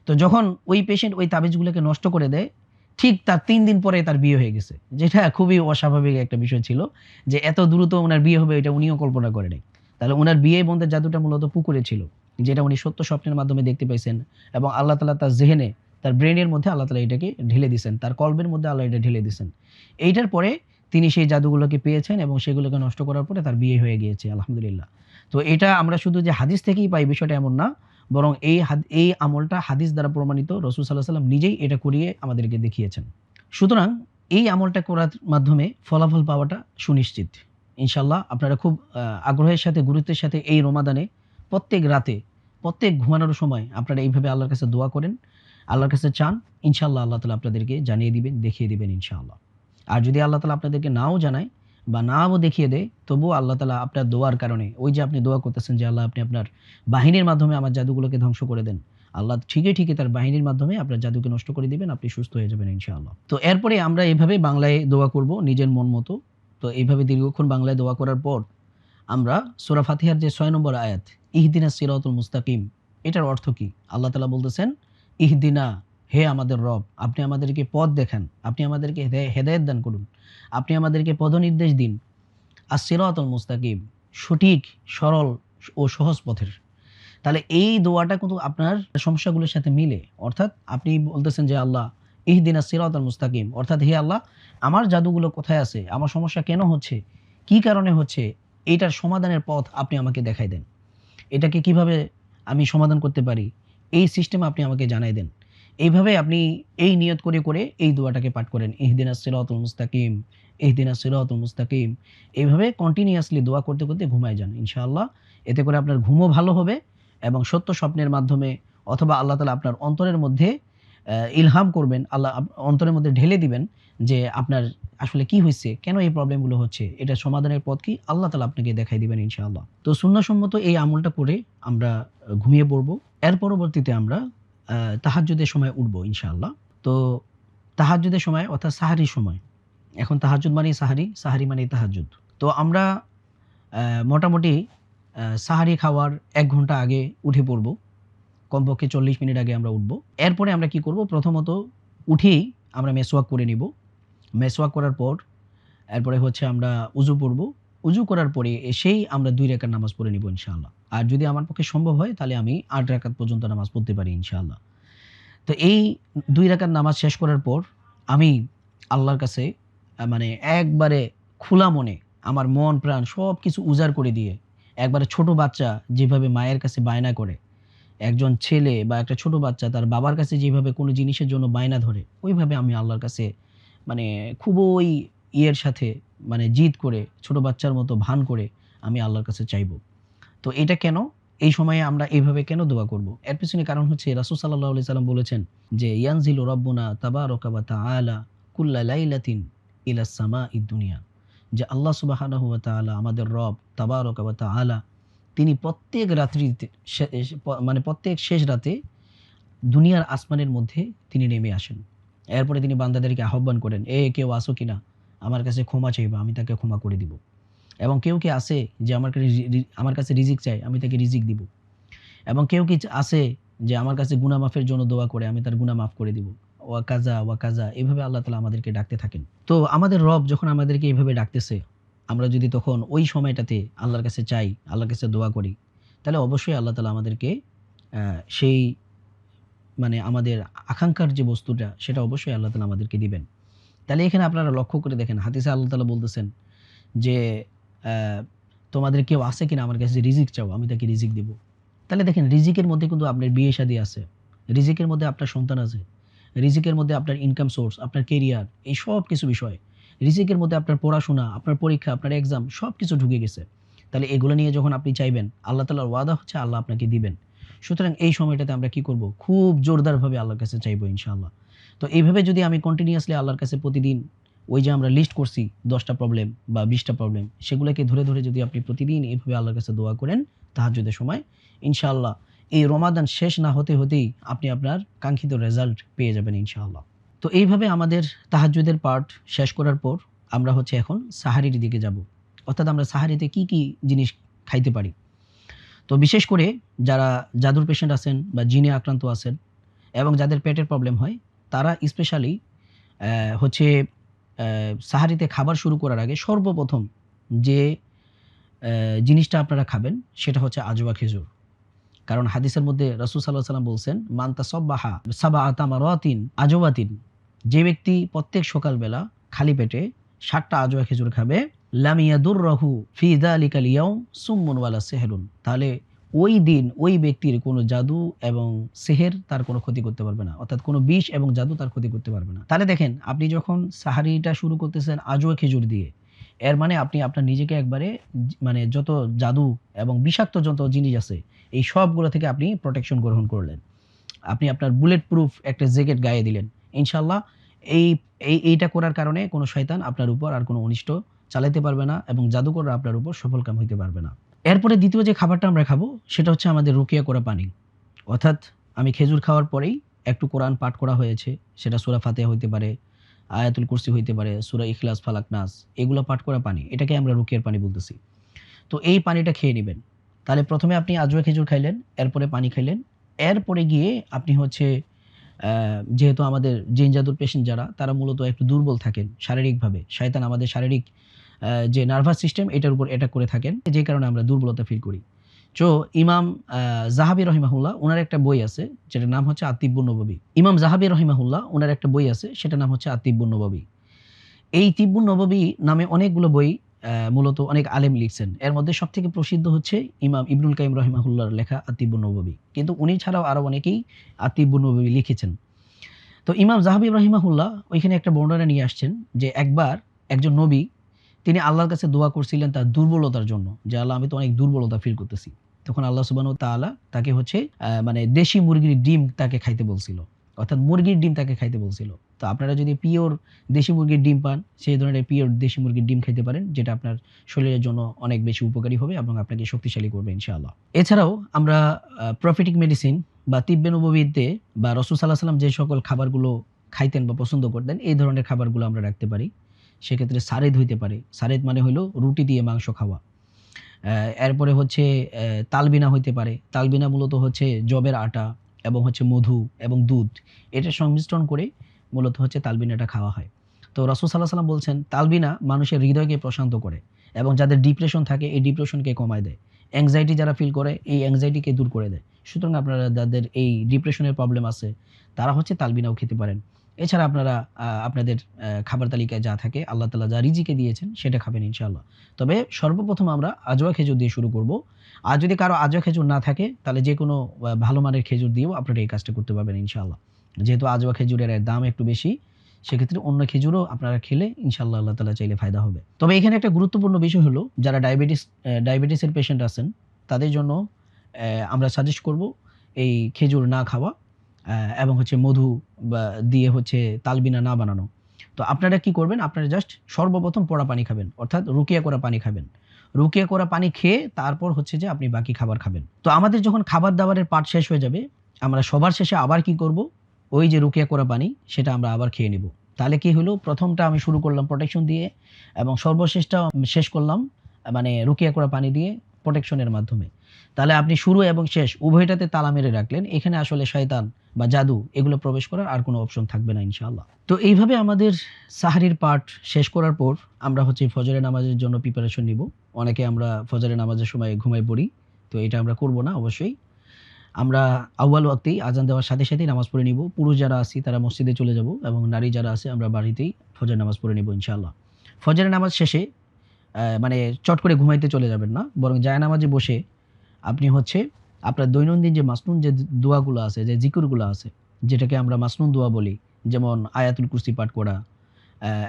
তো যখন ওই পেশেন্ট ওই তাবিজগুলোকে নষ্ট করে দেয়, ঠিক তার ৩ দিন পরে তার বিয়ে হয়ে গেছে। যেটা খুবই অস্বাভাবিক একটা বিষয় ছিল যে এত দ্রুত উনার বিয়ে হবে এটা উনিও কল্পনা করে নাই। তাহলে উনার বিয়ে বন্ধের জাদুটা মূলত পুকুরে ছিল। যেটা উনি সত্য স্বপ্নের মাধ্যমে দেখতে পাইছেন এবং আল্লাহ তাআলা তার জেহেনে, তার ব্রেইনের মধ্যে আল্লাহ তাআলা এটাকে ঢেলে দিছেন। তার কলবের মধ্যে আল্লাহ এটা ঢেলে দিছেন। এইটার পরে তিনি সেই জাদুগুলোকে পেয়েছেন এবং সেগুলোকে নষ্ট করার পরে তার বিয়ে হয়ে গিয়েছে আলহামদুলিল্লাহ। তো এটা আমরা শুধু যে হাদিস থেকেই পাই বিষয়টা এমন না। বরং এই আমলটা হাদিস দ্বারা প্রমাণিত। রাসূল সাল্লাল্লাহু আলাইহি ওয়াসাল্লাম নিজেই এটা করিয়ে আমাদেরকে দেখিয়েছেন। সুতরাং এই আমলটা করার মাধ্যমে ফলাফল পাওয়াটা সুনিশ্চিত। ইনশাআল্লাহ আপনারা খুব আগ্রহের সাথে গুরুত্বের সাথে এই রমাদানে প্রত্যেক রাতে, প্রত্যেক ঘুমানোর সময় আপনারা এইভাবে আল্লাহর কাছে দোয়া করেন, আল্লাহর কাছে চান। ইনশাআল্লাহ আল্লাহ তাআলা আপনাদেরকে জানিয়ে দিবেন, দেখিয়ে দিবেন ইনশাআল্লাহ। আর যদি আল্লাহ তাআলা আপনাদেরকে নাও জানায় বা নাও দেখিয়ে দেয়, তবুও আল্লাহ তাআলা আপনার দোয়ার কারণে ওই যে আপনি দোয়া করতেছেন যে, "আল্লাহ আপনি আপনার বাহিনীর মাধ্যমে আমার জাদুগুলোকে ধ্বংস করে দেন।" আল্লাহ ঠিকই তার বাহিনীর মাধ্যমে আপনার জাদুকে নষ্ট করে দিবেন। আপনি সুস্থ হয়ে যাবেন ইনশাআল্লাহ। তো এরপরে আমরা এভাবে বাংলায় দোয়া করব নিজের মন মতো। তো এইভাবে দীর্ঘক্ষণ বাংলায় দোয়া করার পর আমরা সূরা ফাতিহার যে ৬ নম্বর আয়াত, ইহদিনাস সিরাতুল মুস্তাকিম, এটার অর্থ কি? আল্লাহ তাআলা বলতেছেন, ইহদিনা, হে আমাদের রব, আপনি আমাদেরকে পথ দেখান। আপনি আমাদেরকে হেদায়েত দান করুন। আপনি আমাদেরকে পথনির্দেশ দিন। আস-সিরাতুল মুস্তাকিম, সঠিক, সরল ও সহজ পথের। তাহলে এই দোয়াটা কিন্তু আপনার সমস্যাগুলোর সাথে মিলে। অর্থাৎ আপনি বলতেছেন যে, "আল্লাহ ইহদিনাস সিরাতাল মুস্তাকিম", অর্থাৎ হে আল্লাহ আমার জাদুগুলো কোথায় আছে? আমার সমস্যা কেন হচ্ছে? কি কারণে হচ্ছে? এইটার সমাধানের পথ আপনি আমাকে দেখায় দেন। এটাকে কিভাবে আমি সমাধান করতে পারি, এই সিস্টেম আপনি আমাকে জানাই দেন। এইভাবে আপনি এই নিয়ত করে, করে এই দোয়াটাকে পাঠ করেন। ইহদিনাস সিরাতাল মুস্তাকিম, ইহদিনাস সিরাতাল মুস্তাকিম। এইভাবে কন্টিনিউয়াসলি দোয়া করতে, করতে ঘুমায় যান। ইনশাআল্লাহ এতে করে আপনার ঘুমও ভালো হবে এবং সত্য স্বপ্নের মাধ্যমে অথবা আল্লাহ তাআলা আপনার অন্তরের মধ্যে ইলহাম করবেন, আল্লাহ অন্তরের মধ্যে ঢেলে দিবেন যে আপনার আসলে কি হইছে? কেন এই প্রবলেমগুলো হচ্ছে? এটার সমাধানের পথ কি? আল্লাহ তাআলা আপনাকে দেখাই দিবেন ইনশাআল্লাহ। তো সুন্নাহসম্মত এই আমলটা করে আমরা ঘুমিয়ে পড়বো। এর পরবর্তীতে আমরা আ তাহাজ্জুদের সময় উঠবো ইনশাআল্লাহ। তো তাহাজ্জুদের সময় অর্থাৎ সাহারির সময়। এখন তাহাজ্জুদ মানেই সাহারি, সাহারি মানেই তাহাজ্জুদ। তো আমরা মোটামুটি সাহারি খাওয়ার ১ ঘন্টা আগে উঠে পড়বো। কমপক্ষে ৪০ মিনিট আগে আমরা উঠবো। এরপরে আমরা কি করব? প্রথমত উঠেই আমরা মেসওয়াক করে নিব। মেসওয়াক করার পর এরপরে হচ্ছে আমরা উযু করব। উযু করার পরে এসেই আমরা ২ রাকাত নামাজ পড়ে নিব ইনশাআল্লাহ। আর যদি আমার পক্ষে সম্ভব হয় তাহলে আমি ৮ রাকাত পর্যন্ত নামাজ পড়তে পারি ইনশাআল্লাহ। তো এই ২ রাকাত নামাজ শেষ করার পর আমি আল্লাহর কাছে মানে একবারে খোলা মনে আমার মন প্রাণ সবকিছু উজাড় করে দিয়ে একবারে ছোট বাচ্চা যেভাবে মায়ের কাছে বায়না করে, একজন ছেলে বা একটা ছোট বাচ্চা তার বাবার কাছে যেভাবে কোনো জিনিসের জন্য বায়না ধরে, ওইভাবে আমি আল্লাহর কাছে মানে খুবই ইয়ের সাথে মানে জিদ করে ছোট বাচ্চার মতো ভান করে আমি আল্লাহর কাছে চাইবো। তো এটা কেন? এই সময়ে আমরা এইভাবে কেন দোয়া করব? এর পেছনে কারণ হচ্ছে রাসূল সাল্লাল্লাহু আলাইহি সাল্লাম বলেছেন যে, "ইয়ানজিলু রাব্বুনা তাবারাকা ওয়া তাআলা কুল্লা লাইলাতিন ইলাস সামাঈদ দুনিয়া।" যে আল্লাহ সুবহানাহু ওয়া তাআলা আমাদের রব তাবারাকা ওয়া তাআলা তিনি প্রত্যেক রাত্রিতে মানে প্রত্যেক শেষ রাতে দুনিয়ার আসমানের মধ্যে তিনি নেমে আসেন। এরপরে তিনি বান্দাদেরকে আহ্বান করেন, "এ কেউ আসো কিনা? আমার কাছে ক্ষমা চাইবা, আমি তাকে ক্ষমা করে দিব। এবং কেউ কি আছে যে আমার কাছে রিজিক চায়, আমি তাকে রিজিক দিব। এবং কেউ কি আছে যে আমার কাছে গুনাহ মাফের জন্য দোয়া করে, আমি তার গুনাহ মাফ করে দিব।" ওয়া কাযা, ওয়া কাযা এভাবে আল্লাহ তাআলা আমাদেরকে ডাকতে থাকেন। তো আমাদের রব যখন আমাদেরকে এভাবে ডাকতেছে, আমরা যদি তখন ওই সময়টাতে আল্লাহর কাছে চাই, আল্লাহর কাছে দোয়া করি, তাহলে অবশ্যই আল্লাহ তাআলা আমাদেরকে সেই মানে আমাদের আকাঙ্ক্ষার যে বস্তুটা সেটা অবশ্যই আল্লাহ তাআলা আমাদেরকে দিবেন। তাহলে এখানে আপনারা লক্ষ্য করে দেখেন হাদিসে আল্লাহ তাআলা বলতেছেন যে, আ "তোমাদের কেউ আছে কিনা আমার কাছে রিজিক চাও, আমি তাকে রিজিক দিব।" তাহলে দেখেন রিজিকের মধ্যে কিন্তু আপনার বিয়ে-শাদী আছে। রিজিকের মধ্যে আপনার সন্তান আছে। রিজিকের মধ্যে আপনার ইনকাম সোর্স, আপনার কেরিয়ার এই সব কিছু বিষয়। রিজিকের মধ্যে আপনার পড়াশোনা, আপনার পরীক্ষা, আপনার এক্সাম সবকিছু ঢুকে গেছে। তাহলে এগুলো নিয়ে যখন আপনি চাইবেন, আল্লাহ তাআলার ওয়াদা হচ্ছে আল্লাহ আপনাকে দিবেন। সুতরাং এই সময়টাতে আমরা কি করব? খুব জোরদারভাবে আল্লাহর কাছে চাইবো ইনশাআল্লাহ। তো এইভাবে যদি আমি কন্টিনিউয়াসলি আল্লাহর কাছে প্রতিদিন ওই যে আমরা লিস্ট করছি ১০ টা প্রবলেম বা ২০ টা প্রবলেম সেগুলোকে ধরে, ধরে যদি আপনি প্রতিদিন এভাবে আল্লাহর কাছে দোয়া করেন তাহাজ্জুদের সময়, ইনশাআল্লাহ এই রমাদান শেষ না হতে, হতেই আপনি আপনার কাঙ্ক্ষিত রেজাল্ট পেয়ে যাবেন ইনশাআল্লাহ। তো এইভাবে আমাদের তাহাজ্জুদের পার্ট শেষ করার পর আমরা হচ্ছে এখন সাহারির দিকে যাব। অর্থাৎ আমরা সাহারিতে কি, কি জিনিস খাইতে পারি? তো বিশেষ করে যারা জাদুর পেশেন্ট আছেন বা জিনে আক্রান্ত আছেন এবং যাদের পেটের প্রবলেম হয় তারা স্পেশালি হচ্ছে সাহারিতে খাবার শুরু করার আগে সর্বপ্রথম যে জিনিসটা আপনারা খাবেন সেটা হচ্ছে আজওয়া খেজুর। কারণ হাদিসের মধ্যে রাসূল সাল্লাল্লাহু আলাইহি ওয়াসাল্লাম বলছেন, "মান তাসাব্বাহা সাবআ তামারাতিন আজওয়াতিন" যে ব্যক্তি প্রত্যেক সকালবেলা খালি পেটে ৭ টা আজওয়া খেজুর খাবে, লাম ইয়াদুররাহু ফি যালিকাল ইয়াউম সুম্মুন ওয়ালা সিহরুন। তাহলে ওই দিন ওই ব্যক্তির কোনো জাদু এবং সিহর তার কোনো ক্ষতি করতে পারবে না। অর্থাৎ কোনো বিষ এবং জাদু তার ক্ষতি করতে পারবে না। তাহলে দেখেন আপনি যখন সাহারিটা শুরু করতেছেন আজওয়া খেজুর দিয়ে, এর মানে আপনি আপনার নিজেকে একবারে মানে যত জাদু এবং বিষাক্ত যত জিনিস আছে এই সবগুলো থেকে আপনি প্রোটেকশন গ্রহণ করলেন। আপনি আপনার বুলেট প্রুফ একটা জ্যাকেট গায়ে দিলেন। ইনশাআল্লাহ এই এইটা করার কারণে কোনো শয়তান আপনার উপর আর কোনো অনিষ্ট চালাইতে পারবে না এবং জাদুকররা আপনার উপর সফলকাম হইতে পারবে না। এরপরে ২য় যে খাবারটা আমরা খাবো সেটা হচ্ছে আমাদের রুকিয়া করা পানি। অর্থাৎ আমি খেজুর খাওয়ার পরেই একটু কোরআন পাঠ করা হয়েছে। সেটা সূরা ফাতিহা হইতে পারে, আয়াতুল কুরসি হইতে পারে, সূরা ইখলাস, ফালাক, নাস এগুলো পাঠ করা পানি। এটাকে আমরা রুকিয়ার পানি বলতেছি। তো এই পানিটা খেয়ে নিবেন। তাহলে ১ম এ আপনি আজওয়া খেজুর খাইলেন, এরপরে পানি খাইলেন। এরপরে গিয়ে আপনি হচ্ছে যেহেতু আমাদের জিন জাদুর পেশেন্ট যারা তারা মূলত একটু দুর্বল থাকেন শারীরিকভাবে। শয়তান আমাদের শারীরিক যে নার্ভাস সিস্টেম এটার উপর অ্যাটাক করে থাকেন। যে কারণে আমরা দুর্বলতা ফিল করি। তো ইমাম যাহাবী রহিমাহুল্লাহ উনার একটা বই আছে যেটার নাম হচ্ছে আত-তিব্বুন নববী। ইমাম যাহাবী রহিমাহুল্লাহ উনার একটা বই আছে সেটার নাম হচ্ছে আত-তিব্বুন নববী। এই তিব্বুন নববী নামে অনেকগুলো বই মূলত অনেক আলেম লিখছেন। এর মধ্যে সবথেকে প্রসিদ্ধ হচ্ছে ইমাম ইবনুল কাইয়িম রাহিমাহুল্লাহর লেখা আত-তিব্বুন নববী। কিন্তু উনি ছাড়াও আরও অনেকেই আত-তিব্বুন নববী লিখেছেন। তো ইমাম যাহাবী রাহিমাহুল্লাহ ওইখানে একটা বর্ণনা নিয়ে আসছেন যে একবার একজন নবী তিনি আল্লাহর কাছে দোয়া করছিলেন তার দুর্বলতার জন্য, যে আল্লাহ আমি তো অনেক দুর্বলতা ফিল করতেছি। তখন আল্লাহ সুবহানাহু ওয়া তাআলা তাকে হচ্ছে মানে দেশি মুরগির ডিম তাকে খাইতে বলছিল। অর্থাৎ মুরগির ডিম তাকে খাইতে বলছিল। তো আপনারা যদি পিওর দেশি মুরগির ডিম পান, সেই ধরনের পিওর দেশি মুরগির ডিম খাইতে পারেন, যেটা আপনার শরীরের জন্য অনেক বেশি উপকারী হবে এবং আপনাকে শক্তিশালী করবে ইনশাআল্লাহ। এছাড়াও আমরা প্রফেটিক মেডিসিন বা তিব্বে নববীতে বা রাসূল সাল্লাল্লাহু আলাইহি ওয়াসাল্লাম যে সকল খাবারগুলো খাইতেন বা পছন্দ করতেন, এই ধরনের খাবারগুলো আমরা রাখতে পারি। সেক্ষেত্রে সারেদ হইতে পারে। সারেদ মানে হইলো রুটি দিয়ে মাংস খাওয়া। এরপরে হচ্ছে তালবিনা হইতে পারে। তালবিনা মূলত হচ্ছে যবের আটা এবং হচ্ছে মধু এবং দুধ, এটা সংমিশ্রণ করে মূলত হচ্ছে তালবিনাটা খাওয়া হয়। তো রাসূল সাল্লাল্লাহু আলাইহি ওয়াসাল্লাম বলছেন তালবিনা মানুষের হৃদয়কে প্রশান্ত করে এবং যাদের ডিপ্রেশন থাকে এই ডিপ্রেশনকে কমায় দেয়। অ্যাংজাইটি যারা ফিল করে এই অ্যাংজাইটিকে দূর করে দেয়। সুতরাং আপনারা যাদের এই ডিপ্রেশনের প্রবলেম আছে তারা হচ্ছে তালবিনাও খেতে পারেন। এছাড়া আপনারা আপনাদের খাবার তালিকায় যা থাকে আল্লাহ তাআলা যা রিজিকে দিয়েছেন সেটা খাবেন ইনশাআল্লাহ। তবে সর্বপ্রথম আমরা আজওয়া খেজুর দিয়ে শুরু করব। আর যদি কারো আজওয়া খেজুর না থাকে তাহলে যেকোনো ভালো মানের খেজুর দিয়েও আপনারা এই কাজটা করতে পারবেন ইনশাআল্লাহ। যেহেতু আজওয়া খেজুরের দাম একটু বেশি, সেক্ষেত্রে অন্য খেজুরও আপনারা খেলে ইনশাআল্লাহ আল্লাহ তাআলা চাইলে ফায়দা হবে। তবে এখানে একটা গুরুত্বপূর্ণ বিষয় হলো যারা ডায়াবেটিসের পেশেন্ট আছেন তাদের জন্য আমরা সাজেস্ট করব এই খেজুর না খাওয়া এবং হচ্ছে মধু দিয়ে হচ্ছে তালবিনা না বানানো। তো আপনারা কি করবেন? আপনারা জাস্ট সর্বপ্রথম পড়া পানি খাবেন। অর্থাৎ রুকিয়া করা পানি খাবেন। রুকিয়া করা পানি খেয়ে তারপর হচ্ছে যে আপনি বাকি খাবার খাবেন। তো আমাদের যখন খাবার-দাবারের পার্ট শেষ হয়ে যাবে, আমরা সবার শেষে আবার কি করব? ওই যে রুকিয়া করা পানি সেটা আমরা আবার খেয়ে নিব। তাহলে কি হলো? প্রথমটা আমি শুরু করলাম প্রোটেকশন দিয়ে এবং সর্বশেষটা শেষ করলাম মানে রুকিয়া করা পানি দিয়ে প্রোটেকশনের মাধ্যমে। তাহলে আপনি শুরু এবং শেষ উভয়টাতে তালা মেরে রাখলেন। এখানে আসলে শয়তান বা জাদু এগুলো প্রবেশ করার আর কোনো অপশন থাকবে না ইনশাআল্লাহ। তো এইভাবে আমাদের সাহরির পার্ট শেষ করার পর আমরা হচ্ছে ফজরের নামাজের জন্য প্রিপারেশন নিব। অনেকে আমরা ফজরের নামাজের সময় ঘুমায় পড়ি। তো এটা আমরা করব না অবশ্যই। আমরা আউয়াল ওয়াক্তেই আযান দেওয়ার সাথে সাথেই নামাজ পড়ে নিব। পুরুষ যারা আছি তারা মসজিদে চলে যাব এবং নারী যারা আছে আমরা বাড়িতেই ফজর নামাজ পড়ে নিব ইনশাআল্লাহ। ফজরের নামাজ শেষে মানে চট করে ঘুমাইতে চলে যাবেন না। বরং জায়নামাজে বসে আপনি হচ্ছে আপনার দৈনন্দিন যে মাসনুন যে দোয়াগুলো আছে, যে জিকিরগুলো আছে, যেটাকে আমরা মাসনুন দোয়া বলি, যেমন আয়াতুল কুরসি পাঠ করা,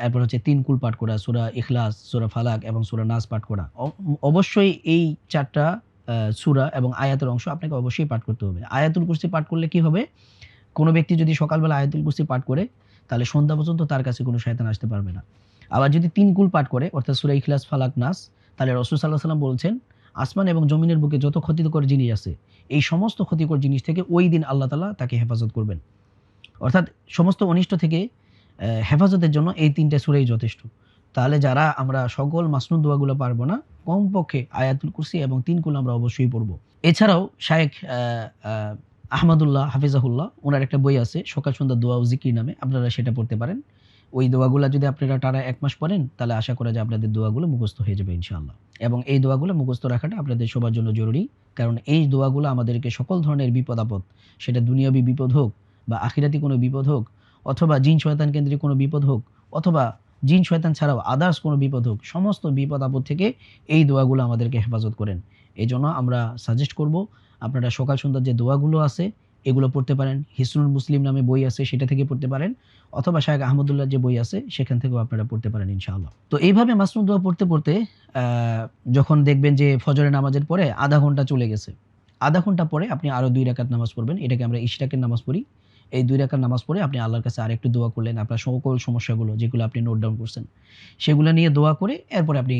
এরপর হচ্ছে ৩ কুল পাঠ করা, সূরা ইখলাস, সূরা ফালাক এবং সূরা নাস পাঠ করা। অবশ্যই এই ৪ টা সূরা এবং আয়াতের অংশ আপনাকে অবশ্যই পাঠ করতে হবে। আয়াতুল কুরসি পাঠ করলে কি হবে? কোনো ব্যক্তি যদি সকালবেলা আয়াতুল কুরসি পাঠ করে তাহলে সন্ধ্যা পর্যন্ত তার কাছে কোনো শয়তান আসতে পারবে না। আবার যদি ৩ কুল পাঠ করে অর্থাৎ সূরা ইখলাস, ফালাক, নাস, তাহলে রাসূল সাল্লাল্লাহু আলাইহি ওয়াসাল্লাম বলছেন আসমান এবং জমিনের বুকে যত ক্ষতিকর জিনিস আছে এই সমস্ত ক্ষতিকর জিনিস থেকে ওই দিন আল্লাহ তাআলা তাকে হেফাজত করবেন। অর্থাৎ সমস্ত অনিষ্ট থেকে হেফাজতের জন্য এই ৩ টা সূরাই যথেষ্ট। তাহলে যারা আমরা সকল মাসনুদ দোয়াগুলো পারবো না, কমপক্ষে আয়াতুল কুরসি এবং ৩ কুল আমরা অবশ্যই পড়ব। এছাড়াও শায়েখ আ আহমদুল্লাহ হাফিজাহুল্লাহ উনার একটা বই আছে সকাল সন্ধ্যা দোয়া ও জিকির নামে, আপনারা সেটা পড়তে পারেন। ওই দোয়াগুলা যদি আপনারা টানা ১ মাস পড়েন তাহলে আশা করা যায় আপনাদের দোয়াগুলো মুখস্থ হয়ে যাবে ইনশাআল্লাহ। এবং এই দোয়াগুলো মুখস্থ রাখাটা আপনাদের সবার জন্য জরুরি। কারণ এই দোয়াগুলো আমাদেরকে সকল ধরনের বিপদ-আপদ, সেটা দুনিয়াবী বিপদ হোক বা আখিরাতি কোনো বিপদ হোক অথবা জিন শয়তান কেন্দ্রিক কোনো বিপদ হোক অথবা জিন শয়তান ছাড়াও আদার্স কোনো বিপদ হোক, সমস্ত বিপদ-আপদ থেকে এই দোয়াগুলো আমাদেরকে হেফাজত করেন। এজন্য আমরা সাজেস্ট করব আপনারা সকাল সন্ধ্যার যে দোয়াগুলো আছে এগুলো পড়তে পারেন। হিসনুল মুসলিম নামে বই আছে সেটা থেকে পড়তে পারেন অথবা শায়েখ আহমদুল্লাহর যে বই আছে সেখান থেকেও আপনারা পড়তে পারেন ইনশাআল্লাহ। তো এইভাবে মাসনুদ দোয়া পড়তে পড়তে যখন দেখবেন যে ফজরের নামাজের পরে আধা ঘন্টা চলে গেছে, আধা ঘন্টা পরে আপনি আরো ২ রাকাত নামাজ পড়বেন। এটাকে আমরা ইশরাকের নামাজ পড়ি। এই ২ রাকাত নামাজ পড়ে আপনি আল্লাহর কাছে আরেকটু দোয়া করলেন। আপনার সকল সমস্যাগুলো যেগুলো আপনি নোট ডাউন করছেন সেগুলো নিয়ে দোয়া করে এরপরে আপনি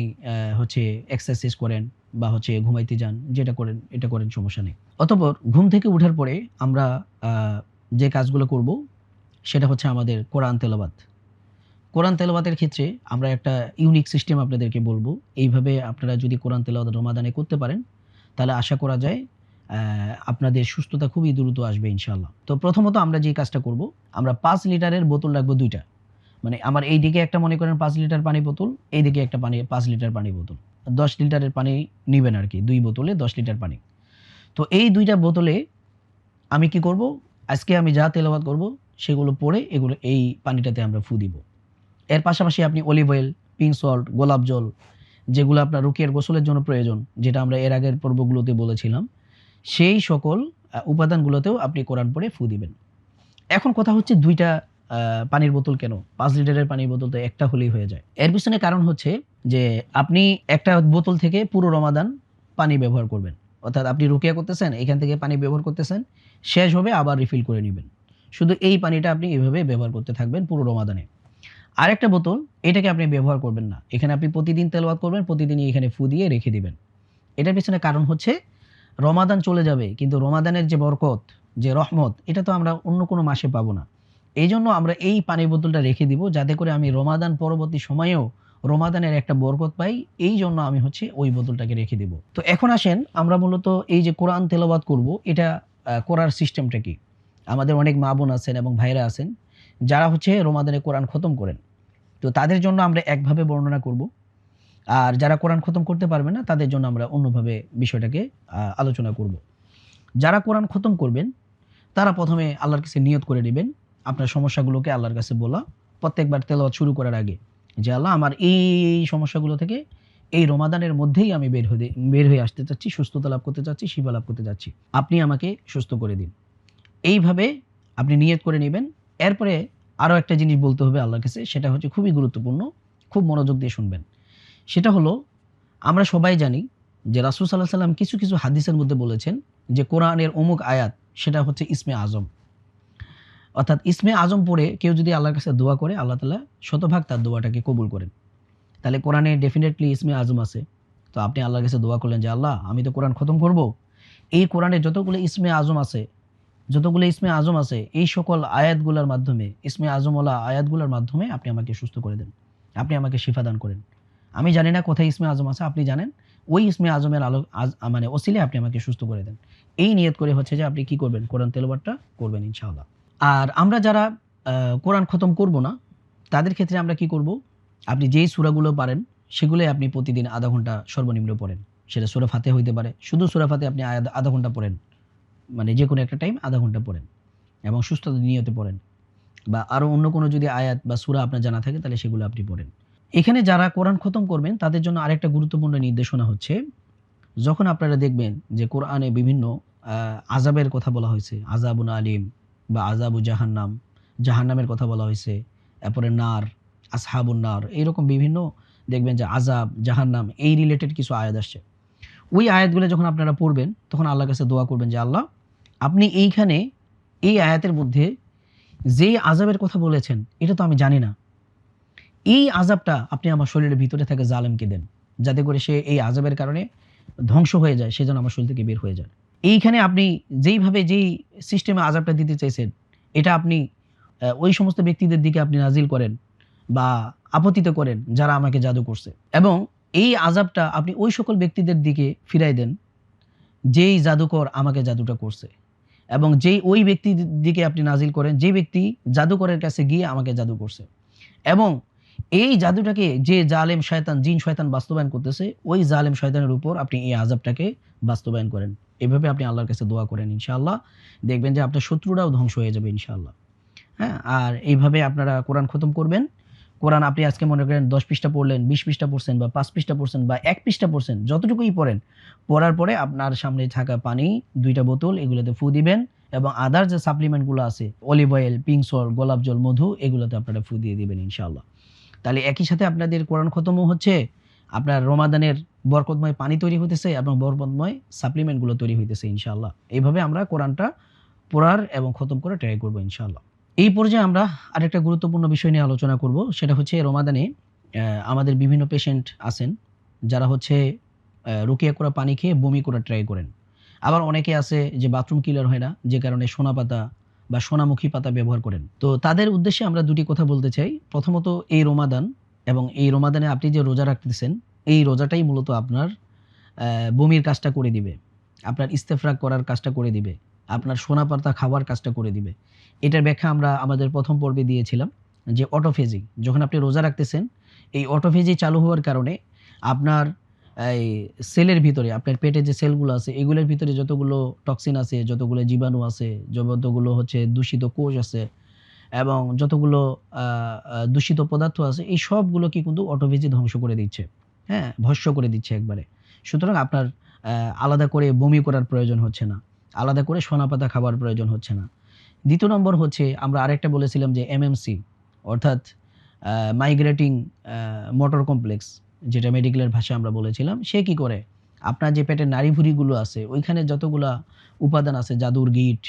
হচ্ছে এক্সারসাইজ করেন বা হচ্ছে ঘুমাইতে যান, যেটা করেন এটা করেন, সমস্যা নেই। অতঃপর ঘুম থেকে উঠার পরে আমরা যে কাজগুলো করব সেটা হচ্ছে আমাদের কোরআন তেলাওয়াত। কোরআন তেলাওয়াতের ক্ষেত্রে আমরা একটা ইউনিক সিস্টেম আপনাদেরকে বলব। এইভাবে আপনারা যদি কোরআন তেলাওয়াত রমাদানে করতে পারেন তাহলে আশা করা যায় আপনাদের সুস্থতা খুবই দ্রুত আসবে ইনশাআল্লাহ। তো প্রথমত আমরা যে কাজটা করব, আমরা ৫ লিটারের বোতল রাখবো ২ টা। মানে আমার এইদিকে একটা মনে করেন ৫ লিটার পানি বোতল, এইদিকে একটা ৫ লিটার পানি বোতল। ১০ লিটারের পানি নিবেন আরকি। ২ বোতলে ১০ লিটার পানি। তো এই ২ টা বোতলে আমি কি করব, আজকে আমি যা তেলাওয়াত করব সেগুলো পড়ে এগুলো এই পানিটাতে আমরা ফু দিব। এর পাশাপাশি আপনি অলিভ অয়েল, পিঙ্ক সল্ট, গোলাপ জল যেগুলো আপনার রুকিয়ার গোসলের জন্য প্রয়োজন, যেটা আমরা এর আগের পর্বগুলোতে বলেছিলাম, সেই সকল উপাদানগুলোতেও আপনি কোরআন পড়ে ফু দিবেন। এখন কথা হচ্ছে ২ টা পানির বোতল কেন? ৫ লিটারের পানির বোতল তো একটা হলেই হয়ে যায়। এর পিছনে কারণ হচ্ছে যে আপনি একটা বোতল থেকে পুরো রমাদান পানি ব্যবহার করবেন। অর্থাৎ আপনি রুকিয়া করতেছেন, এখান থেকে পানি ব্যবহার করতেছেন, শেষ হবে আবার রিফিল করে নিবেন। শুধু এই পানিটা আপনি এভাবে ব্যবহার করতে থাকবেন পুরো রমাদানে। আরেকটা বোতল, এটাকে আপনি ব্যবহার করবেন না। এখানে আপনি প্রতিদিন তেলাওয়াত করবেন, প্রতিদিনই এখানে ফু দিয়ে রেখে দিবেন। এটার পেছনে কারণ হচ্ছে রমাদান চলে যাবে, কিন্তু রমাদানের যে বরকত, যে রহমত, এটা তো আমরা অন্য কোনো মাসে পাবো না। এইজন্য আমরা এই পানির বোতলটা রেখে দিব, যাতে করে আমি রমাদান পরবর্তী সময়েও রমাদানের একটা বরকত পাই। এইজন্য আমি হচ্ছে ওই বোতলটাকে রেখে দিব। তো এখন আসেন আমরা মূলত এই যে কোরআন তেলাওয়াত করব, এটা করার সিস্টেমটা কি? আমাদের অনেক মা বোন আছেন এবং ভাইরা আছেন যারা হচ্ছে রমাদানে কোরআন খতম করেন। তো তাদের জন্য আমরা একভাবে বর্ণনা করব। আর যারা কোরআন খতম করতে পারবে না তাদের জন্য আমরা অন্যভাবে বিষয়টাকে আলোচনা করব। যারা কোরআন খতম করবেন তারা প্রথমে আল্লাহর কাছে নিয়ত করে নেবেন, আপনার সমস্যাগুলোকে আল্লাহর কাছে বলা, প্রত্যেকবার তেলাওয়াত শুরু করার আগে, যে আল্লাহ আমার এই সমস্যাগুলো থেকে এই রমাদানের মধ্যেই আমি বের হয়ে আসতে চাচ্ছি, সুস্থতা লাভ করতে চাচ্ছি, শিফা লাভ করতে চাচ্ছি, আপনি আমাকে সুস্থ করে দিন। এইভাবে আপনি নিয়ত করে নেবেন। এরপরে আরও একটা জিনিস বলতে হবে আল্লাহর কাছে, সেটা হচ্ছে খুবই গুরুত্বপূর্ণ, খুব মনোযোগ দিয়ে শুনবেন। সেটা হলো, আমরা সবাই জানি যে রাসূল সাল্লাল্লাহু আলাইহি সাল্লাম কিছু কিছু হাদিসের মধ্যে বলেছেন যে কোরআনের অমুক আয়াত সেটা হচ্ছে ইসমে আজম। অর্থাৎ ইসমে আজম পড়ে কেউ যদি আল্লাহর কাছে দোয়া করে, আল্লাহ তাআলা শতভাগ তার দোয়াটাকে কবুল করেন। তাহলে কোরআনে ডেফিনেটলি ইসমে আজম আছে। তো আপনি আল্লাহর কাছে দোয়া করলেন যে আল্লাহ আমি তো কোরআন খতম করব, এই কোরআনে যতগুলো ইসমে আজম আছে এই সকল আয়াতগুলোর মাধ্যমে, ইসমে আজমওয়ালা আয়াতগুলোর মাধ্যমে আপনি আমাকে সুস্থ করে দেন, আপনি আমাকে শিফা দান করেন। আমি জানি না কোথায় ইসমে আজম আছে, আপনি জানেন, ওই ইসমে আজমের মানে ওসিলে আপনি আমাকে সুস্থ করে দেন। এই নিয়ত করে হচ্ছে যে আপনি কি করবেন, কোরআন তেলাওয়াতটা করবেন ইনশাআল্লাহ। আর আমরা যারা কোরআন খতম করব না, তাদের ক্ষেত্রে আমরা কি করব, আপনি যেই সূরাগুলো পারেন সেগুলোই আপনি প্রতিদিন আধা ঘন্টা সর্বনিম্ন পড়েন। সেটা সূরা ফাতিহা হইতে পারে, শুধু সূরা ফাতিহা আপনি আধা ঘন্টা পড়েন, মানে যেকোনো একটা টাইম আধা ঘন্টা পড়েন এবং সুস্থতার নিয়তে পড়েন, বা আরও অন্য কোনো যদি আয়াত বা সূরা আপনার জানা থাকে তাহলে সেগুলো আপনি পড়েন। এখানে যারা কোরআন খতম করবেন তাদের জন্য আরেকটা গুরুত্বপূর্ণ নির্দেশনা হচ্ছে, যখন আপনারা দেখবেন যে কোরআনে বিভিন্ন আযাবের কথা বলা হয়েছে, আযাবুন আলিম বা আযাবু জাহান্নাম, জাহান্নামের কথা বলা হয়েছে, এরপরে নার, আসহাবুন নার, এইরকম বিভিন্ন দেখবেন যে আযাব, জাহান্নাম এই রিলেটেড কিছু আয়াত আসছে। ওই আয়াতগুলো যখন আপনারা পড়বেন তখন আল্লাহর কাছে দোয়া করবেন যে আল্লাহ আপনি এইখানে এই আয়াতের মধ্যে যেই আযাবের কথা বলেছেন এটা তো আমি জানি না, এই আযাবটা আপনি আমার শরীরের ভিতরে থাকা জালেমকে দেন, যাতে করে সে এই আযাবের কারণে ধ্বংস হয়ে যায়, সে যেন আমার শরীর থেকে বের হয়ে যায়। এইখানে আপনি যেই সিস্টেমে আযাবটা দিতে চাইছেন, এটা আপনি ওই সমস্ত ব্যক্তিদের দিকে আপনি নাজিল করেন বা আপতিত করেন যারা আমাকে জাদু করছে, এবং এই আযাবটা আপনি ওই সকল ব্যক্তিদের দিকে ফিরাই দেন যেই জাদুকর আমাকে জাদুটা করছে, এবং ওই ব্যক্তির দিকে আপনি নাজিল করেন যে ব্যক্তি জাদুকরের কাছে গিয়ে আমাকে জাদু করছে, এবং এই জাদুটাকে যে জালেম শয়তান, জিন শয়তান বাস্তবায়ন করতেছে, ওই জালেম শয়তানের উপর আপনি এই আযাবটাকে বাস্তবায়ন করেন। এভাবে আপনি আল্লাহর কাছে দোয়া করেন, ইনশাআল্লাহ দেখবেন যে আপনার শত্রুরাও ধ্বংস হয়ে যাবে ইনশাআল্লাহ। হ্যাঁ? আর এইভাবে আপনারা কোরআন খতম করবেন। কোরআন আপনি আজকে মনে করেন ১০ পৃষ্ঠা পড়লেন, ২০ পৃষ্ঠা পড়ছেন বা ৫ পৃষ্ঠা পড়ছেন বা ১ পৃষ্ঠা পড়ছেন, যতটুকুই পড়েন, পড়ার পরে আপনার সামনে থাকা পানি ২ টা বোতল এগুলোতে ফু দিবেন, এবং আদার যে সাপ্লিমেন্ট গুলো আছে, অলিভ অয়েল, পিঙ্ক সল্ট, গোলাপ জল, মধু, এগুলোতে আপনারা ফু দিয়ে দিবেন ইনশাআল্লাহ। তাহলে একই সাথে আপনাদের কোরআন খতমও হচ্ছে, আপনার রমাদানের বরকতময় পানি তৈরি হইতেছে এবং বরকতময় সাপ্লিমেন্ট গুলো তৈরি হইতেছে ইনশাআল্লাহ। এইভাবে আমরা কোরআনটা পড়ার এবং খতম করার ট্রাই করব ইনশাআল্লাহ। এই পর্যায়ে আমরা আরেকটা গুরুত্বপূর্ণ বিষয় নিয়ে আলোচনা করব, সেটা হচ্ছে রমাদানে আমাদের বিভিন্ন পেশেন্ট আছেন যারা হচ্ছে রুকিয়া করা পানি খেয়ে বমি করার ট্রাই করেন। আবার অনেকে আছে যে বাথরুম ক্লিয়ার হয় না, যে কারণে সোনা পাতা বা সোনামুখী পাতা ব্যবহার করেন। তো তাদের উদ্দেশ্যে আমরা দুটি কথা বলতে চাই। প্রথমত, এই রমাদান এবং এই রমাদানে আপনি যে রোজা রাখতেছেন, এই রোজাটাই মূলত আপনার বমির কাজটা করে দিবে, আপনার ইস্তেফরাগ করার কাজটা করে দিবে, আপনার সোনা পাতা খাওয়ার কাজটা করে দিবে। এটার ব্যাখ্যা আমরা আমাদের প্রথম পর্বে দিয়েছিলাম যে অটোফেজি, যখন আপনি রোজা রাখতেছেন, এই অটোফেজি চালু হওয়ার কারণে আপনার এই সেলের ভিতরে, আপনার পেটে যে সেলগুলো আছে এগুলোর ভিতরে যতগুলো টক্সিন আছে, যতগুলো জীবাণু আছে, যতগুলো হচ্ছে দূষিত কোষ আছে এবং যতগুলো দূষিত পদার্থ আছে, এই সবগুলোকে কিন্তু অটোফেজি ধ্বংস করে দিচ্ছে। হ্যাঁ? ভস্ম করে দিচ্ছে একবারে। সুতরাং আপনার আলাদা করে বমি করার প্রয়োজন হচ্ছে না। আলাদা করে সোনা পাতা খাবার প্রয়োজন হচ্ছে না। ২য় নম্বর হচ্ছে আমরা আরেকটা বলেছিলাম যে এমএমসি অর্থাৎ মাইগ্রেটিং আ মোটর কমপ্লেক্স, যেটা মেডিকেলের ভাষায় আমরা বলেছিলাম। সে কি করে? আপনার যে পেটের নাড়ি-ভুড়িগুলো আছে ওইখানে যতগুলা উপাদান আছে, জাদুর গিঁট,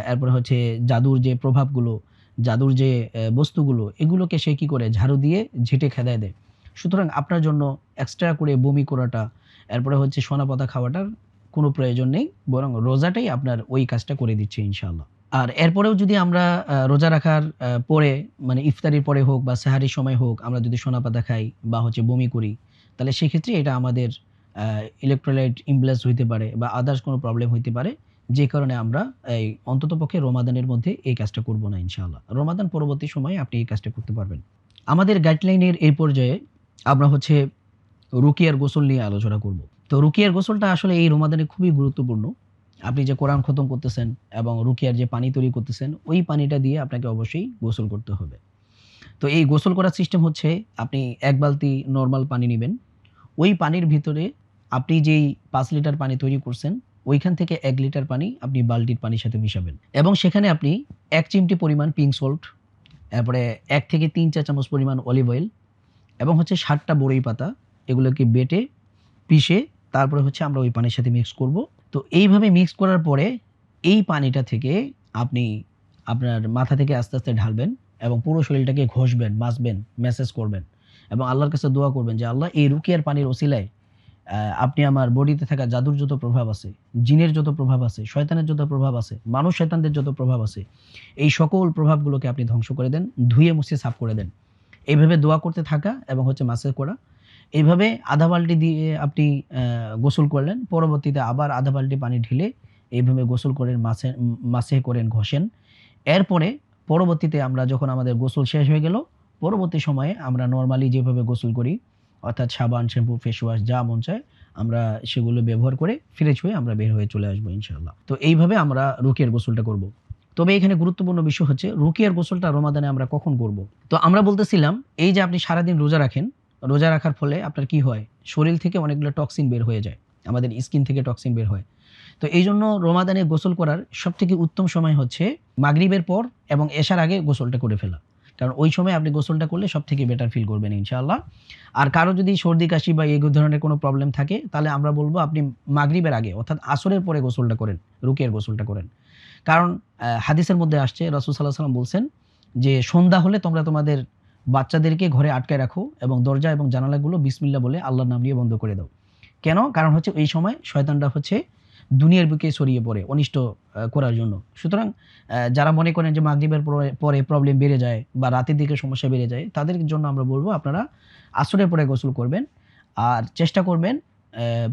এরপরে হচ্ছে জাদুর যে প্রভাবগুলো, জাদুর যে বস্তুগুলো, এগুলোকে সে কি করে? ঝাড়ু দিয়ে ঝেঁটে খেদায় দেয়। সুতরাং আপনার জন্য এক্সট্রা করে বমি করাটা, এরপরে হচ্ছে সোনা পাতা খাওয়াটার কোনো প্রয়োজন নেই। বরং রোজাটাই আপনার ওই কাজটা করে দিচ্ছে ইনশাআল্লাহ। আর এরপরেও যদি আমরা রোজা রাখার পরে, মানে ইফতারির পরে হোক বা সেহারির সময় হোক, আমরা যদি সোনা পাতা খাই বা হচ্ছে বমি করি, তাহলে সেক্ষেত্রে এটা আমাদের আ ইলেক্ট্রোলাইট ইমব্যালেন্স হইতে পারে বা আদার্স কোনো প্রবলেম হইতে পারে। যে কারণে আমরা এই অন্ততপক্ষে রমাদানের মধ্যে এই কাজটা করব না ইনশাআল্লাহ। রমাদান পরবর্তী সময়ে আপনি এই কাজটা করতে পারবেন। আমাদের গাইডলাইনের এই পর্যায়ে আমরা হচ্ছে রুকিয়ার গোসল নিয়ে আলোচনা করব। তো রুকিয়ার গোসলটা আসলে এই রমাদানে খুবই গুরুত্বপূর্ণ। আপনি যে কোরআন খতম করতেছেন এবং রুকিয়ার যে পানি তৈরি করতেছেন, ওই পানিটা দিয়ে আপনাকে অবশ্যই গোসল করতে হবে। তো এই গোসল করার সিস্টেম হচ্ছে, আপনি ১ বালতি নরমাল পানি নিবেন। ওই পানির ভিতরে আপনি যেই ৫ লিটার পানি তৈরি করছেন, ওইখান থেকে ১ লিটার পানি আপনি বালতির পানির সাথে মিশাবেন এবং সেখানে আপনি ১ চিমটি পরিমাণ পিংক সল্ট, এরপরে ১ থেকে ৩ চা চামচ পরিমাণ অলিভ অয়েল এবং হচ্ছে ৭ টা বড়ই পাতা, এগুলোকে বেটে, পিষে তারপরে হচ্ছে আমরা ওই পানির সাথে মিক্স করব। তো এইভাবে মিক্স করার পরে এই পানিটা থেকে আপনি আপনার মাথা থেকে আস্তে, আস্তে ঢালবেন এবং পুরো শরীরটাকে ঘষবেন, মাজবেন, ম্যাসাজ করবেন এবং আল্লাহর কাছে দোয়া করবেন যে, "আল্লাহ, এই রুকিয়ার পানির ওসিলায় আপনি আমার বডিতে থাকা জাদুর যত প্রভাব আছে, জিনের যত প্রভাব আছে, শয়তানের যত প্রভাব আছে, মানুষ শয়তানদের যত প্রভাব আছে, এই সকল প্রভাবগুলোকে আপনি ধ্বংস করে দেন, ধুয়ে মুছে সাফ করে দেন।" এইভাবে দোয়া করতে থাকা এবং হচ্ছে মাসাজ করা। এইভাবে আধা বালতি দিয়ে আপনি গোসল করলেন। পরবর্তীতে আবার আধা বালতি পানি ঢেলে এইভাবে গোসল করেন, মাসে করেন, ঘষেন। এরপরে পরবর্তীতে আমরা যখন আমাদের গোসল শেষ হয়ে গেল, পরবর্তী সময়ে আমরা নরমালি যেভাবে গোসল করি, অর্থাৎ সাবান, শ্যাম্পু, ফেস ওয়াশ যা মন চায় আমরা সেগুলো ব্যবহার করে ফ্রেশ হয়ে আমরা বের হয়ে চলে আসবো ইনশাআল্লাহ। তো এইভাবে আমরা রুকিয়ার গোসলটা করব। তবে এখানে গুরুত্বপূর্ণ বিষয় হচ্ছে রুকিয়ার গোসলটা রমাদানে আমরা কখন করব? তো আমরা বলতেছিলাম, এই যে আপনি সারাদিন রোজা রাখেন, রোজা রাখার ফলে আপনার কি হয়? শরীর থেকে অনেকগুলো টক্সিন বের হয়ে যায়। আমাদের স্কিন থেকে টক্সিন বের হয়। তো এইজন্য রমাদানে গোসল করার সবথেকে উত্তম সময় হচ্ছে মাগরিবের পর এবং এশার আগে গোসলটা করে ফেলা। কারণ ওই সময় আপনি গোসলটা করলে সবথেকে বেটার ফিল করবেন ইনশাআল্লাহ। আর কারো যদি সর্দি কাশি বা এই ধরনের কোনো প্রবলেম থাকে, তাহলে আমরা বলব আপনি মাগরিবের আগে অর্থাৎ আসরের পরে গোসলটা করেন, রুকিয়ার গোসলটা করেন। কারণ হাদিসের মধ্যে আসছে, রাসূল সাল্লাল্লাহু আলাইহি ওয়াসাল্লাম বলছেন যে, "সন্ধ্যা হলে তোমরা তোমাদের বাচ্চাদেরকে ঘরে আটকায় রাখো এবং দরজা এবং জানালাগুলো বিসমিল্লাহ বলে আল্লাহর নাম নিয়ে বন্ধ করে দাও।" কেন? কারণ হচ্ছে এই সময় শয়তানরা হচ্ছে দুনিয়ার বুকে ছড়িয়ে পড়ে অনিষ্ট করার জন্য। সুতরাং যারা মনে করেন যে মাগরিবের পরে প্রবলেম বেড়ে যায় বা রাতের দিকে সমস্যা বেড়ে যায়, তাদের জন্য আমরা বলব আপনারা আসরের পরে গোসল করবেন। আর চেষ্টা করবেন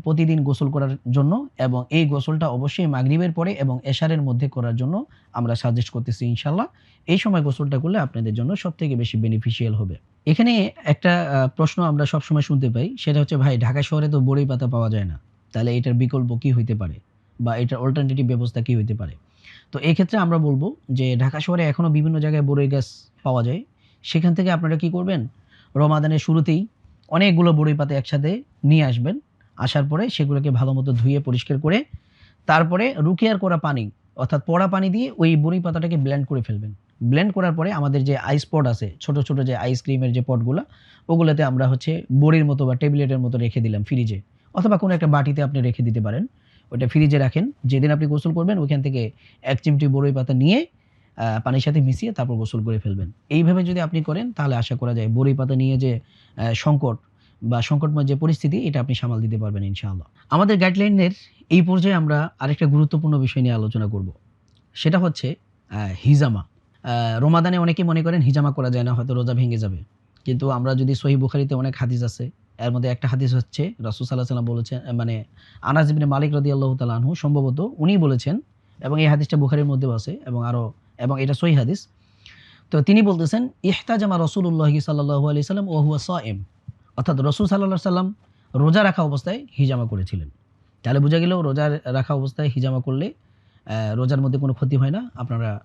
প্রতিদিন গোসল করার জন্য এবং এই গোসলটা অবশ্যই মাগরিবের পরে এবং এশারের মধ্যে করার জন্য আমরা সাজেস্ট করতেছি ইনশাআল্লাহ। এই সময় গোসলটা করলে আপনাদের জন্য সবথেকে বেশি বেনিফিশিয়াল হবে। এখানে একটা প্রশ্ন আমরা সবসময় শুনতে পাই, সেটা হচ্ছে, "ভাই, ঢাকা শহরে তো বড়ই পাতা পাওয়া যায় না। তাহলে এটার বিকল্প কি হইতে পারে? বা এটার অল্টারনেটিভ ব্যবস্থা কি হইতে পারে?" তো এক্ষেত্রে আমরা বলব যে ঢাকা শহরে এখনো বিভিন্ন জায়গায় বড়ই গাছ পাওয়া যায়। সেখান থেকে আপনারা কি করবেন? রমাদানের শুরুতেই অনেকগুলো বড়ই পাতা একসাথে নিয়ে আসবেন। আসার পরে সেগুলোকে ভালোমতো ধুয়ে পরিষ্কার করে তারপরে রুকিয়ার করা পানি অর্থাৎ পড়া পানি দিয়ে ওই বড়ি পাতাটাকে ব্লেন্ড করে ফেলবেন। ব্লেন্ড করার পরে আমাদের যে আইস পট আছে, ছোট, ছোট যে আইসক্রিমের যে পটগুলা, ওগুলাতে আমরা হচ্ছে বড়ির মতো বা ট্যাবলেটের মতো রেখে দিলাম ফ্রিজে। অথবা কোনো একটা বাটিতে আপনি রেখে দিতে পারেন। ওইটা ফ্রিজে রাখেন। যেদিন আপনি গোসল করবেন ওইখান থেকে ১ চিমটি বড়ই পাতা নিয়ে পানির সাথে মিশিয়ে তারপর গোসল করে ফেলবেন। এইভাবে যদি আপনি করেন তাহলে আশা করা যায় বড়ই পাতা নিয়ে যে সংকট বা সংকটময় যে পরিস্থিতি, এটা আপনি সামাল দিতে পারবেন ইনশাআল্লাহ। আমাদের গাইডলাইনের এই পর্যায়ে আমরা আরেকটা গুরুত্বপূর্ণ বিষয় নিয়ে আলোচনা করব। সেটা হচ্ছে হিজামা। রমাদানে অনেকে মনে করেন হিজামা করা যায় না, হয়তো রোজা ভেঙে যাবে। কিন্তু আমরা যদি সহিহ বুখারীতে অনেক হাদিস আছে। এর মধ্যে একটা হাদিস হচ্ছে রাসূল সাল্লাল্লাহু আলাইহি ওয়াসাল্লাম বলেছেন, মানে আনাস ইবনে মালিক রাদিয়াল্লাহু তাআলা আনহু সম্ভবত উনিই বলেছেন এবং এই হাদিসটা বুখারীর মধ্যেও আছে এবং এটা সহিহ হাদিস। তো তিনি বলতেছেন, "ইহতাজামা রাসূলুল্লাহি সাল্লাল্লাহু আলাইহি ওয়াসাল্লাম ওয়া হুয়া সাইম।" অর্থাৎ রাসূল সাল্লাল্লাহু আলাইহি সাল্লাম রোজা রাখা অবস্থায় হিজামা করেছিলেন। তাহলে বোঝা গেল রোজা রাখা অবস্থায় হিজামা করলে রোজার মধ্যে কোনো ক্ষতি হয় না। আপনারা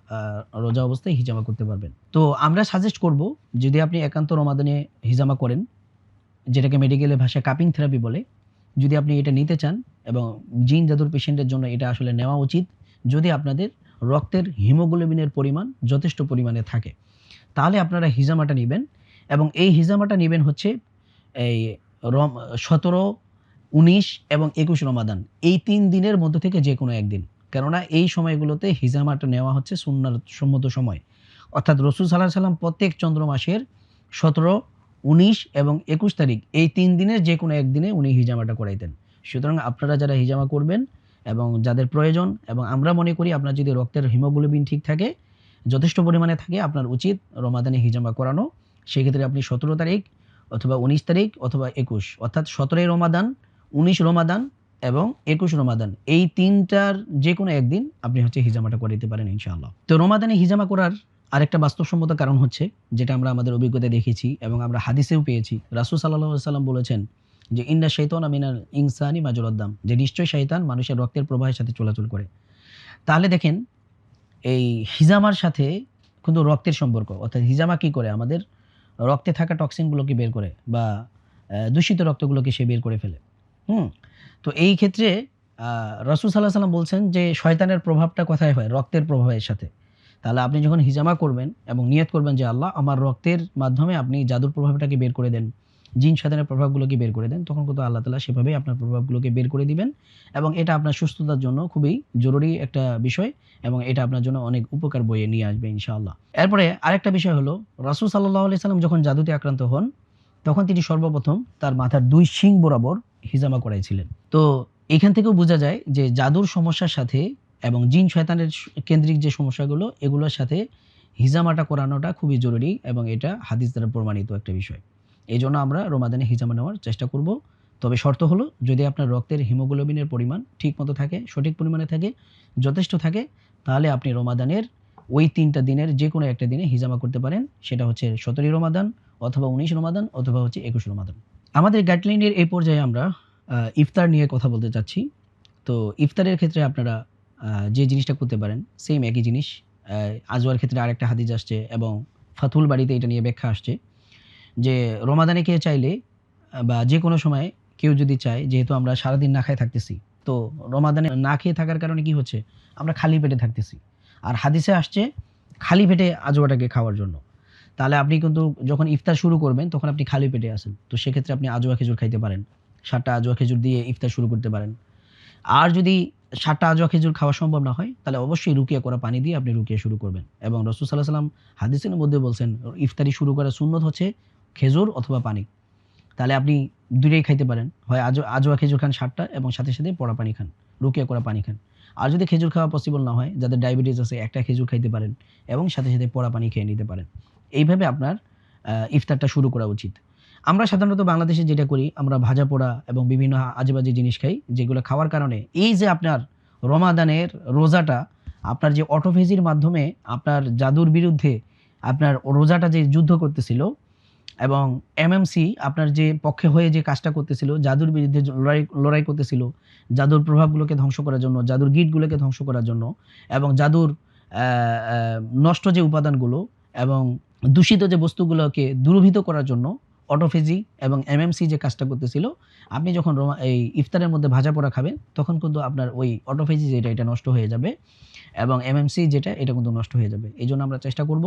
রোজা অবস্থায় হিজামা করতে পারবেন। তো আমরা সাজেস্ট করব, যদি আপনি একান্ত রমাদানে হিজামা করেন, যেটাকে মেডিকেলের ভাষায় কাপিং থেরাপি বলে, যদি আপনি এটা নিতে চান এবং জিন জাদুর পেশেন্টের জন্য এটা আসলে নেওয়া উচিত যদি আপনাদের রক্তের হিমোগ্লোবিনের পরিমাণ যথেষ্ট পরিমাণে থাকে। তাহলে আপনারা হিজামাটা নিবেন এবং এই হিজামাটা নিবেন হচ্ছে এই ১৭, ১৯ এবং ২১ রমাদান এই ৩ দিনের মধ্য থেকে যেকোনো একদিন। কেননা এই সময়গুলোতে হিজামাটা নেওয়া হচ্ছে সুন্নাত সম্মত সময়। অর্থাৎ রাসূল সাল্লাল্লাহু আলাইহি ওয়াসাল্লাম প্রত্যেক চন্দ্র মাসের ১৭, ১৯ এবং ২১ তারিখ এই ৩ দিনের যেকোনো একদিনে উনি হিজামাটা করাইতেন। সুতরাং আপনারা যারা হিজামা করবেন এবং যাদের প্রয়োজন, এবং আমরা মনে করি আপনার যদি রক্তের হিমোগ্লোবিন ঠিক থাকে, যথেষ্ট পরিমাণে থাকে, আপনার উচিত রমাদানে হিজামা করানো। সেক্ষেত্রে আপনি ১৭ তারিখ অথবা ১৯ তারিখ অথবা ২১, অর্থাৎ ১৭ই রমাদান, ১৯ রমাদান এবং ২১ রমাদান এই ৩টার যেকোনো একদিন আপনি হচ্ছে হিজামাটা করাইতে পারেন ইনশাআল্লাহ। তো রমাদানে হিজামা করার আরেকটা বাস্তবসম্মত কারণ হচ্ছে, যেটা আমরা আমাদের অভিজ্ঞতায় দেখেছি এবং আমরা হাদিসেও পেয়েছি। রাসূল সাল্লাল্লাহু আলাইহি ওয়াসাল্লাম বলেছেন যে, "ইন্না শাইতানা মিনাল ইনসানি মাজরাদ দাম", যে নিশ্চয়ই শয়তান মানুষের রক্তের প্রবাহের সাথে চলাচল করে। তাহলে দেখেন এই হিজামার সাথে কিন্তু রক্তের সম্পর্ক। অর্থাৎ হিজামা কি করে? আমাদের রক্তে থাকা টক্সিনগুলোকে বের করে বা দূষিত রক্তগুলোকে সে বের করে ফেলে। হুম? তো এই ক্ষেত্রে রাসূল সাল্লাল্লাহু আলাইহি ওয়াসাল্লাম বলছেন যে শয়তানের প্রভাবটা কোথায় হয়? রক্তের প্রভাবের সাথে। তাহলে আপনি যখন হিজামা করবেন এবং নিয়ত করবেন যে, আল্লাহ আমার রক্তের মাধ্যমে আপনি জাদুর প্রভাবটাকে বের করে দেন, জিন শয়তানের প্রভাবগুলোকে বের করে দেন, তখন কিন্তু আল্লাহ তাআলা সেভাবেই আপনার প্রভাবগুলোকে বের করে দিবেন এবং এটা আপনার সুস্থতার জন্য খুবই জরুরি একটা বিষয় এবং এটা আপনার জন্য অনেক উপকার বয়ে নিয়ে আসবে ইনশাআল্লাহ। এরপরে আরেকটা বিষয় হলো, রাসূল সাল্লাল্লাহু আলাইহি সাল্লাম যখন জাদুতে আক্রান্ত হন, তখন তিনি সর্বপ্রথম তার মাথার ২ শিং বরাবর হিজামা করাইছিলেন। তো এখান থেকেও বোঝা যায় যে জাদুর সমস্যার সাথে এবং জিন শয়তানের কেন্দ্রিক যে সমস্যাগুলো, এগুলোর সাথে হিজামাটা করানোটা খুবই জরুরি এবং এটা হাদিস দ্বারা প্রমাণিত একটা বিষয়। এজন্য আমরা রমাদানে হিজামা নেওয়ার চেষ্টা করব। তবে শর্ত হলো, যদি আপনার রক্তের হিমোগ্লোবিনের পরিমাণ ঠিকমতো থাকে, সঠিক পরিমাণে থাকে, যথেষ্ট থাকে, তাহলে আপনি রমাদানের ওই ৩টা দিনের যেকোনো একটা দিনে হিজামা করতে পারেন। সেটা হচ্ছে ১৭ই রমাদান অথবা ১৯ রমাদান অথবা হচ্ছে ২১ রমাদান। আমাদের গাইডলাইনের এই পর্যায়ে আমরা ইফতার নিয়ে কথা বলতে চাচ্ছি। তো ইফতারের ক্ষেত্রে আপনারা যে জিনিসটা করতে পারেন সেম একই জিনিস। আজওয়ার ক্ষেত্রে আরেকটা হাদিস আসছে এবং ফাতুল বাড়িতে এটা নিয়ে ব্যাখ্যা আসছে যে, রমাদানে কেউ চাইলে বা যেকোনো সময় কেউ যদি চায়, যেহেতু আমরা সারাদিন না খেয়ে থাকতেছি, তো রমাদানে না খেয়ে থাকার কারণে কি হচ্ছে? আমরা খালি পেটে থাকতেছি। আর হাদিসে আসছে খালি পেটে আজওয়াটাকে খাওয়ার জন্য। তাহলে আপনি কিন্তু যখন ইফতার শুরু করবেন তখন আপনি খালি পেটে আছেন। তো সেক্ষেত্রে আপনি আজওয়া খেজুর খাইতে পারেন। ৭ টা আজওয়া খেজুর দিয়ে ইফতার শুরু করতে পারেন। আর যদি ৭ টা আজওয়া খেজুর খাওয়া সম্ভব না হয়, তাহলে অবশ্যই রুকিয়া করা পানি দিয়ে আপনি রুকিয়া শুরু করবেন। এবং রাসূল সাল্লাল্লাহু আলাইহি ওয়াসাল্লাম হাদিসের মধ্যে বলছেন, ইফতারি শুরু করার সুন্নত হচ্ছে খেজুর অথবা পানি। তাহলে আপনি ২ টাই খাইতে পারেন। হয় আজওয়া খেজুর খান ৭ টা এবং সাথে, সাথে পড়া পানি খান, রুকিয়া করা পানি খান। আর যদি খেজুর খাওয়া পসিবল না হয়, যাদের ডায়াবেটিস আছে, একটা খেজুর খাইতে পারেন এবং সাথে, সাথে পড়া পানি খেয়ে নিতে পারেন। এইভাবে আপনার ইফতারটা শুরু করা উচিত। আমরা সাধারণত বাংলাদেশে যেটা করি, আমরা ভাজা-পোড়া এবং বিভিন্ন আজেবাজে জিনিস খাই, যেগুলো খাওয়ার কারণে এই যে আপনার রমাদানের রোজাটা আপনার যে অটোফেজির মাধ্যমে আপনার জাদুর বিরুদ্ধে আপনার রোজাটা যে যুদ্ধ করতেছিল এবং এমএমসি আপনার যে পক্ষে হয়ে যে কাজটা করতেছিল, জাদুর বিরুদ্ধে লড়াই করতেছিল, জাদুর প্রভাবগুলোকে ধ্বংস করার জন্য, জাদুর গিঁটগুলোকে ধ্বংস করার জন্য এবং জাদুর আ আ নষ্ট যে উপাদানগুলো এবং দূষিত যে বস্তুগুলোকে দূরীভূত করার জন্য অটোফেজি এবং এমএমসি যে কাজটা করতেছিল, আপনি যখন এই ইফতারের মধ্যে ভাজা পোড়া খাবেন, তখন কিন্তু আপনার ওই অটোফেজি যেটা, এটা নষ্ট হয়ে যাবে এবং এমএমসি যেটা, এটা কিন্তু নষ্ট হয়ে যাবে। এজন্য আমরা চেষ্টা করব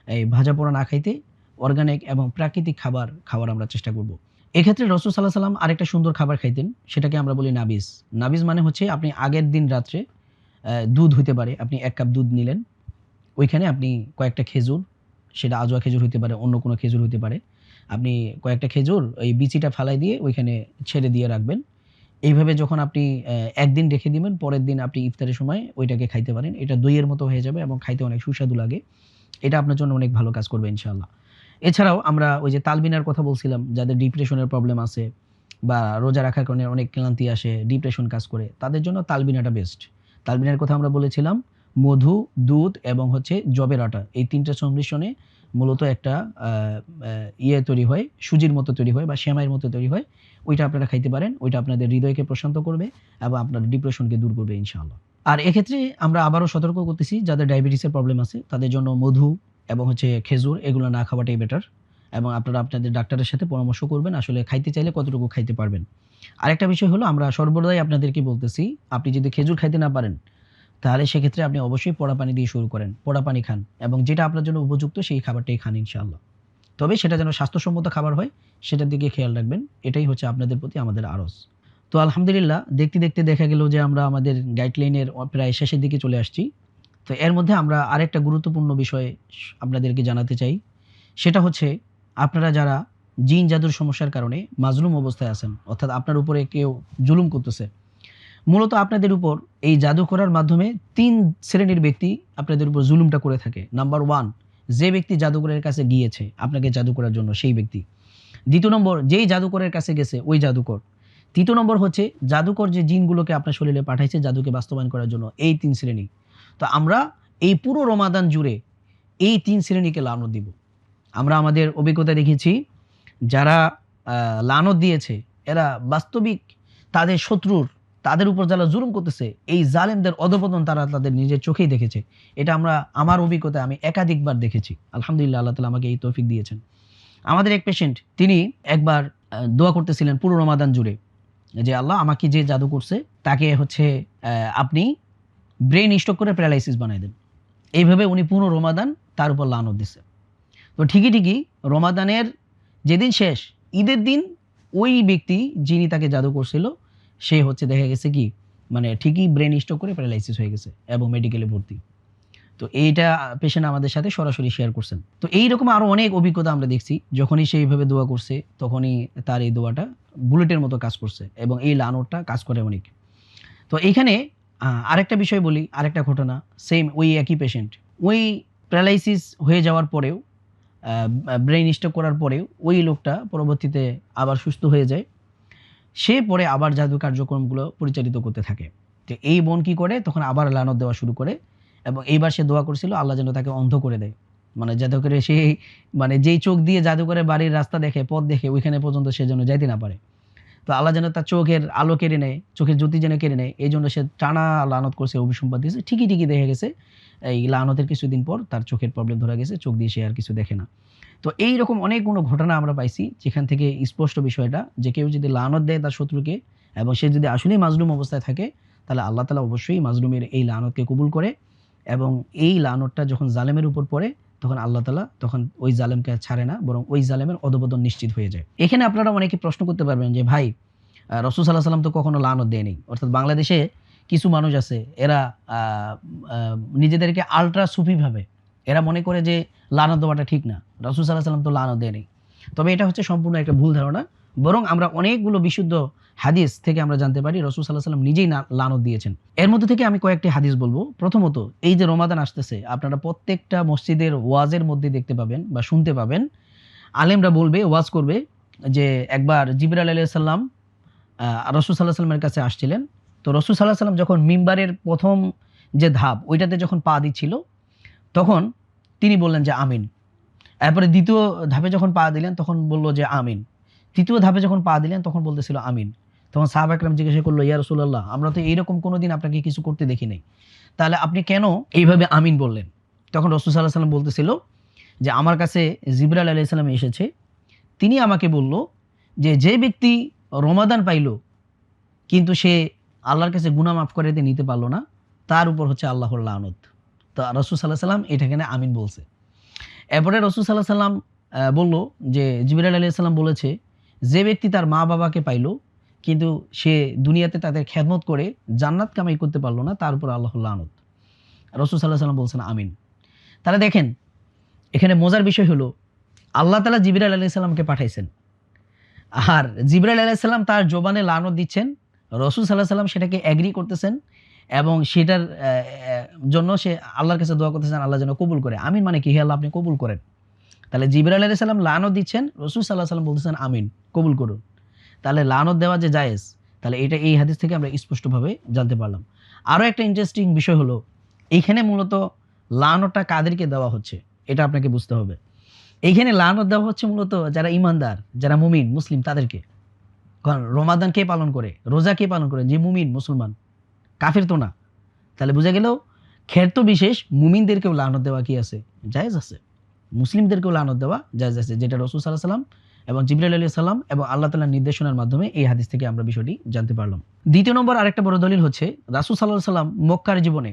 এই ভাজা পোড়া না খাইতে, অর্গানিক এবং প্রাকৃতিক খাবার খাওয়ার আমরা চেষ্টা করব। এক্ষেত্রে রাসূল সাল্লাল্লাহু আলাইহি সাল্লাম আরেকটা সুন্দর খাবার খাইতেন, সেটাকে আমরা বলি নাবিজ। নাবিজ মানে হচ্ছে আপনি আগের দিন রাত্রে দুধ হইতে পারে, আপনি ১ কাপ দুধ নিলেন, ওইখানে আপনি কয়েকটা খেজুর, সেটা আজওয়া খেজুর হইতে পারে, অন্য কোনো খেজুর হইতে পারে। আপনি কয়েকটা খেজুর ওই বিচিটা ফালাই দিয়ে ওইখানে ছেড়ে দিয়ে রাখবেন। এইভাবে যখন আপনি একদিন রেখে দিবেন, পরের দিন আপনি ইফতারের সময় ওইটাকে খাইতে পারেন। এটা দইয়ের মতো হয়ে যাবে এবং খাইতে অনেক সুস্বাদু লাগে। এটা আপনার জন্য অনেক ভালো কাজ করবে ইনশাআল্লাহ। এছাড়াও আমরা ওই যে তালবিনার কথা বলছিলাম, যাদের ডিপ্রেশনের প্রবলেম আছে বা রোজা রাখার কারণে অনেক ক্লান্তি আসে, ডিপ্রেশন কাজ করে, তাদের জন্য তালবিনাটা বেস্ট। তালবিনার কথা আমরা বলেছিলাম, মধু, দুধ এবং হচ্ছে যবের আটা, এই ৩ টা সংমিশ্রণে মূলত একটা আ আ তৈরি হয়, সুজির মতো তৈরি হয় বা সেমাইয়ের মতো তৈরি হয়। ওইটা আপনারা খাইতে পারেন। ওইটা আপনাদের হৃদয়কে প্রশান্ত করবে এবং আপনার ডিপ্রেশনকে দূর করবে ইনশাআল্লাহ। আর এক্ষেত্রে আমরা আবারও সতর্ক করতেছি, যাদের ডায়াবেটিসের প্রবলেম আছে তাদের জন্য মধু এবং হচ্ছে খেজুর এগুলো না খাওয়াটাই বেটার। এবং আপনারা আপনাদের ডাক্তারের সাথে পরামর্শ করবেন আসলে খাইতে চাইলে কতটুকু খাইতে পারবেন। আরেকটা বিষয় হলো আমরা সর্বদাই আপনাদেরকে বলতেছি, আপনি যদি খেজুর খাইতে না পারেন তাহলে সেক্ষেত্রে আপনি অবশ্যই পোড়া পানি দিয়ে শুরু করেন। পোড়া পানি খান এবং যেটা আপনার জন্য উপযুক্ত সেই খাবারটাই খান ইনশাআল্লাহ। তবে সেটা যেন স্বাস্থ্যসম্মত খাবার হয় সেটার দিকে খেয়াল রাখবেন। এটাই হচ্ছে আপনাদের প্রতি আমাদের আরজ। তো আলহামদুলিল্লাহ দেখতে, দেখতে দেখা গেল যে আমরা আমাদের গাইডলাইনের প্রায় শেষের দিকে চলে আসছি। তো এর মধ্যে আমরা আরেকটা গুরুত্বপূর্ণ বিষয় আপনাদেরকে জানাতে চাই। সেটা হচ্ছে আপনারা যারা জিন জাদুর সমস্যার কারণে মাজলুম অবস্থায় আছেন, অর্থাৎ আপনার উপরে কেউ জুলুম করতেছে। মূলত আপনাদের উপর এই জাদু করার মাধ্যমে ৩ শ্রেণীর ব্যক্তি আপনাদের উপর জুলুমটা করে থাকে। নাম্বার 1, যে ব্যক্তি জাদুকরের কাছে গিয়েছে আপনাকে জাদু করার জন্য সেই ব্যক্তি। ২য় নম্বর, যেই জাদুকরের কাছে গেছে ওই জাদুকর। ৩য় নম্বর হচ্ছে জাদুকর যে জিনগুলোকে আপনার শরীরে পাঠাইছে জাদুকে বাস্তবায়ন করার জন্য, এই ৩ শ্রেণী। তো আমরা এই পুরো রমাদান জুড়ে এই ৩ শ্রেণীকে লানত দিব। আমরা আমাদের অভিজ্ঞতা দেখেছি যারা লানত দিয়েছে এরা বাস্তবিক তাদের শত্রুর, তাদের উপর যারা জুলুম করতেছে এই জালেমদের অধঃপতন তারা তাদের নিজের চোখেই দেখেছে। এটা আমার অভিজ্ঞতায় আমি একাধিকবার দেখেছি। আলহামদুলিল্লাহ, আল্লাহ তাআলা আমাকে এই তৌফিক দিয়েছেন। আমাদের এক পেশেন্ট তিনি একবার দোয়া করতেছিলেন পুরো রমাদান জুড়ে যে আল্লাহ আমাকে যে জাদু করছে তাকে হচ্ছে আপনি ব্রেন স্ট্রোক করে প্যারালাইসিস বানাই দেন। এইভাবে উনি পুরো রমাদান তার উপর লানত দিছে। তো ঠিকই রমাদানের যেদিন শেষ, ঈদের দিন ওই ব্যক্তি যিনি তাকে জাদু করছিল সে হচ্ছে দেখা গেছে কি মানে ঠিকই ব্রেন স্ট্রোক করে প্যারালাইসিস হয়ে গেছে এবং মেডিকেলে ভর্তি। তো এইটা পেশেন্ট আমাদের সাথে সরাসরি শেয়ার করছেন। তো এইরকম আরও অনেক অভিজ্ঞতা আমরা দেখছি, যখনই সে এইভাবে দোয়া করছে তখনই তার এই দোয়াটা বুলেটের মতো কাজ করছে এবং এই লানতটা কাজ করে অনেক। তো এইখানে আরেকটা বিষয় বলি, আরেকটা ঘটনা, সেম ওই একই পেশেন্ট ওই প্যারালাইসিস হয়ে যাওয়ার পরেও ব্রেইন স্ট্রোক করার পরেও ওই লোকটা পরবর্তীতে আবার সুস্থ হয়ে যায়। সে পরে আবার জাদু কার্যক্রমগুলো পরিচালিত করতে থাকে। তো এই বোন কি করে তখন আবার লানত দেওয়া শুরু করে এবং এইবার সে দোয়া করছিল আল্লাহ যেন তাকে অন্ধ করে দেয়। মানে যাতে করে সে মানে যেই চোখ দিয়ে জাদু করে বাড়ির রাস্তা দেখে, পথ দেখে, ওইখানে পর্যন্ত সে যেন যাইতে না পারে। তো আল্লাহ যেন তার চোখের আলো কেড়ে নেয়, চোখের জ্যোতি যেন কেড়ে নেয়। এই জন্য সে টানা লানত করছে, অভিসম্পাদ দিয়েছে। ঠিকই দেখে গেছে এই লানতের কিছুদিন পর তার চোখের প্রবলেম ধরা গেছে, চোখ দিয়ে সে আর কিছু দেখে না। তো এইরকম অনেকগুলো ঘটনা আমরা পাইছি যেখান থেকে স্পষ্ট বিষয়টা যে কেউ যদি লানত দেয় তার শত্রুকে এবং সে যদি আসলেই মাজলুম অবস্থায় থাকে তাহলে আল্লাহ তাআলা অবশ্যই মাজলুমের এই লানতকে কবুল করে এবং এই লানতটা যখন জালেমের উপর পড়ে তখন আল্লাহ তাআলা তখন ওই জালেমকে ছাড়ে না, বরং ওই জালেমের অধঃপতন নিশ্চিত হয়ে যায়। এখানে আপনারা অনেকে প্রশ্ন করতে পারবেন যে ভাই রাসূল সাল্লাল্লাহু আলাইহি ওয়াসাল্লাম তো কখনো লানত দেয়নি, অর্থাৎ বাংলাদেশে কিছু মানুষ আছে এরা নিজেদেরকে আল্ট্রা সুফি ভাবে, এরা মনে করে যে লানত দেওয়াটা ঠিক না, রাসূল সাল্লাল্লাহু আলাইহি ওয়াসাল্লাম তো লানত দেয়নি। তবে এটা হচ্ছে সম্পূর্ণ একটা ভুল ধারণা। বরং আমরা অনেকগুলো বিশুদ্ধ হাদিস থেকে আমরা জানতে পারি রাসূল সাল্লাল্লাহু আলাইহি ওয়াসাল্লাম নিজেই লানত দিয়েছেন। এর মধ্যে থেকে আমি কয়েকটি হাদিস বলবো। প্রথমত, এই যে রমাদান আসতেছে আপনারা প্রত্যেকটা মসজিদের ওয়াজের মধ্যে দেখতে পাবেন বা শুনতে পাবেন, আলেমরা বলবে, ওয়াজ করবে যে একবার জিবরাইল আলাইহিস সালাম রাসূল সাল্লাল্লাহু আলাইহি ওয়াসাল্লামের কাছে আসছিলেন। তো রাসূল সাল্লাল্লাহু আলাইহি ওয়াসাল্লাম যখন মিম্বারের প্রথম যে ধাপ ওইটাতে যখন পা দিচ্ছিল তখন তিনি বললেন যে আমিন। এরপরে দ্বিতীয় ধাপে যখন পা দিলেন তখন বলল যে আমিন। তৃতীয় ধাপে যখন পা দিলেন তখন বলতেছিল আমিন। তখন সাহাবা একরাম জিজ্ঞাসা করলো, ইয়া রাসূলুল্লাহ, আমরা তো এইরকম কোনোদিন আপনাকে কিছু করতে দেখি নাই, তাহলে আপনি কেন এইভাবে আমিন বললেন? তখন রাসূল সাল্লাল্লাহু আলাইহি ওয়াসাল্লাম বলতেছিল যে আমার কাছে জিবরাইল আলাইহিস সালাম এসেছে, তিনি আমাকে বলল যে যে ব্যক্তি রমাদান পাইল কিন্তু সে আল্লাহর কাছে গুনাহ মাফ করে নিতে পারলো না তার উপর হচ্ছে আল্লাহর লানত। তো রাসূল সাল্লাল্লাহু আলাইহি ওয়াসাল্লাম এটাকে আমিন বলছে। এরপরে রাসূল সাল্লাল্লাহু আলাইহি ওয়াসাল্লাম বলল যে জিবরাইল আলাইহিস সালাম বলেছে যে ব্যক্তি তার মা বাবাকে পাইল কিন্তু সে দুনিয়াতে তাদের খেদমত করে জান্নাত কামাই করতে পারলো না তার উপর আল্লাহর লানত। রাসূল সাল্লাল্লাহু আলাইহি ওয়াসাল্লাম বলছেন আমিন। তাহলে দেখেন এখানে মজার বিষয় হলো আল্লাহ তাআলা জিবরাইল আলাইহিস সালামকে পাঠাইছেন আর জিবরাইল আলাইহিস সালাম তার জবানে লানত দিচ্ছেন, রাসূল সাল্লাল্লাহু আলাইহি ওয়াসাল্লাম সেটাকে এগ্রি করতেছেন এবং সেটার জন্য সে আল্লাহর কাছে দোয়া করতেছেন আল্লাহ যেন কবুল করে। আমিন মানে কি? হে আল্লাহ আপনি কবুল করেন। তাহলে জিবরাইল আলাইহিস সালাম লানত দিচ্ছেন, রাসূল সাল্লাল্লাহু আলাইহি ওয়াসাল্লাম বলতেছেন আমিন, কবুল করুন। তাহলে লানত দেওয়া যে জায়েজ, তাহলে এটা এই হাদিস থেকে আমরা স্পষ্টভাবে জানতে পারলাম। আরও একটা ইন্টারেস্টিং বিষয় হলো এইখানে মূলত লানতটা কাদেরকে দেওয়া হচ্ছে এটা আপনাকে বুঝতে হবে। এইখানে লানত দেওয়া হচ্ছে মূলত যারা ঈমানদার, যারা মুমিন মুসলিম তাদেরকে। কারণ রমাদান কে পালন করে, রোজা কে পালন করে? যে মুমিন মুসলমান, কাফির তো না। তাহলে বোঝা গেল ক্ষেত্র বিশেষ মুমিনদেরকেও লানত দেওয়া কি আছে? জায়েজ আছে। মুসলিমদেরকেও লানত দেওয়া জায়েজ আছে, যেটা রাসূল সাল্লাল্লাহু আলাইহি সাল্লাম এবং জিবরাইল আলাইহিস সালাম এবং আল্লাহ তাআলার নির্দেশনার মাধ্যমে এই হাদিস থেকে আমরা বিষয়টি জানতে পারলাম। দ্বিতীয় নম্বর আরেকটা বড় দলিল হচ্ছে রাসূল সাল্লাল্লাহু আলাইহি সাল্লাম মক্কার জীবনে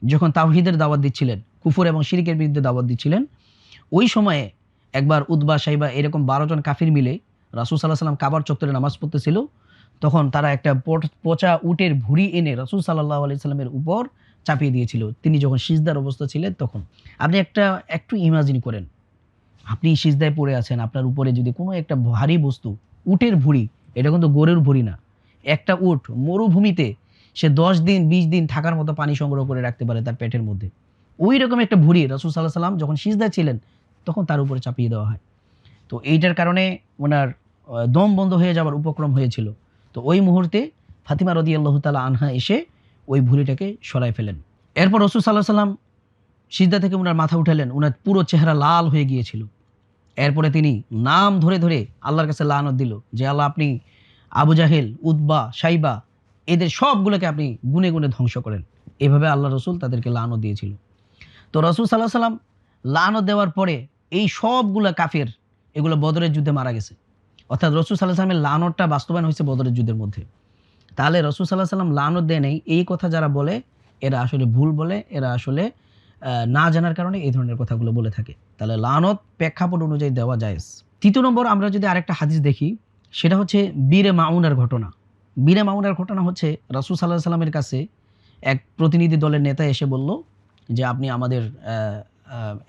যখন তাওহীদের দাওয়াত দিচ্ছিলেন, কুফর এবং শিরকের বিরুদ্ধে দাওয়াত দিচ্ছিলেন, ওই সময়ে একবার উতবা সাইবা এরকম 12 জন কাফির মিলে রাসূল সাল্লাল্লাহু আলাইহি সাল্লাম কাবার চত্বরে নামাজ পড়তেছিল। তখন তারা একটা পচা উটের ভুঁড়ি এনে রাসূল সাল্লাল্লাহু আলাইহি সাল্লামের উপর চাপিয়ে দিয়েছিল তিনি যখন সিজদার অবস্থা ছিলেন তখন। আপনি একটু ইমাজিন করেন, আপনি সিজদায় পড়ে আছেন, আপনার উপরে যদি কোনো একটা ভারী বস্তু, উটের ভুঁড়ি, এটা কিন্তু গরুর ভুঁড়ি না, একটা উট মরুভূমিতে সে 10 দিন 20 দিন থাকার মতো পানি সংগ্রহ করে রাখতে পারে তার পেটের মধ্যে, ওই রকম একটা ভুঁড়ি রাসূল সাল্লাল্লাহু আলাইহি সাল্লাম যখন সিজদায় ছিলেন তখন তার উপরে চাপিয়ে দেওয়া হয়। তো এইটার কারণে ওনার দম বন্ধ হয়ে যাওয়ার উপক্রম হয়েছিল। তো ওই মুহূর্তে ফাতিমা রাদিয়াল্লাহু তাআলা আনহা এসে ওই ভুঁড়িটাকে সরায় ফেলেন। এরপর রাসূল সাল্লাল্লাহু আলাইহি সাল্লাম সিজদা থেকে ওনার মাথা উঠালেন, ওনার পুরো চেহারা লাল হয়ে গিয়েছিল। এরপরে তিনি নাম ধরে ধরে আল্লাহর কাছে লানত দিল যে আল্লাহ, আপনি আবু জাহেল, উতবা, সাইবা এদের সবগুলোকে আপনি গুনে গুনে ধ্বংস করেন। এভাবে আল্লাহ রসুল তাদেরকে লানত দিয়েছিল। তো রাসূল সাল্লাল্লাহু আলাইহি সাল্লাম লানত দেওয়ার পরে এই সবগুলা কাফের এগুলো বদরের যুদ্ধে মারা গেছে। অর্থাৎ রাসূল সাল্লাল্লাহু আলাইহি সাল্লামের লানতটা বাস্তবায়ন হয়েছে বদরের যুদ্ধের মধ্যে। তাহলে রাসূল সাল্লাল্লাহু আলাইহি সাল্লাম লানত দেয় নাই এই কথা যারা বলে এরা আসলে ভুল বলে, এরা আসলে না জানার কারণে এই ধরনের কথাগুলো বলে থাকে। তাহলে লানত প্রেক্ষাপট অনুযায়ী দেওয়া জায়েজ। তৃতীয় নম্বর আমরা যদি আরেকটা হাদিস দেখি, সেটা হচ্ছে বীরে মাউনার ঘটনা। বীরে মাউনার ঘটনা হচ্ছে রাসূল সাল্লাল্লাহু আলাইহি সাল্লামের কাছে এক প্রতিনিধি দলের নেতা এসে বলল যে আপনি আমাদের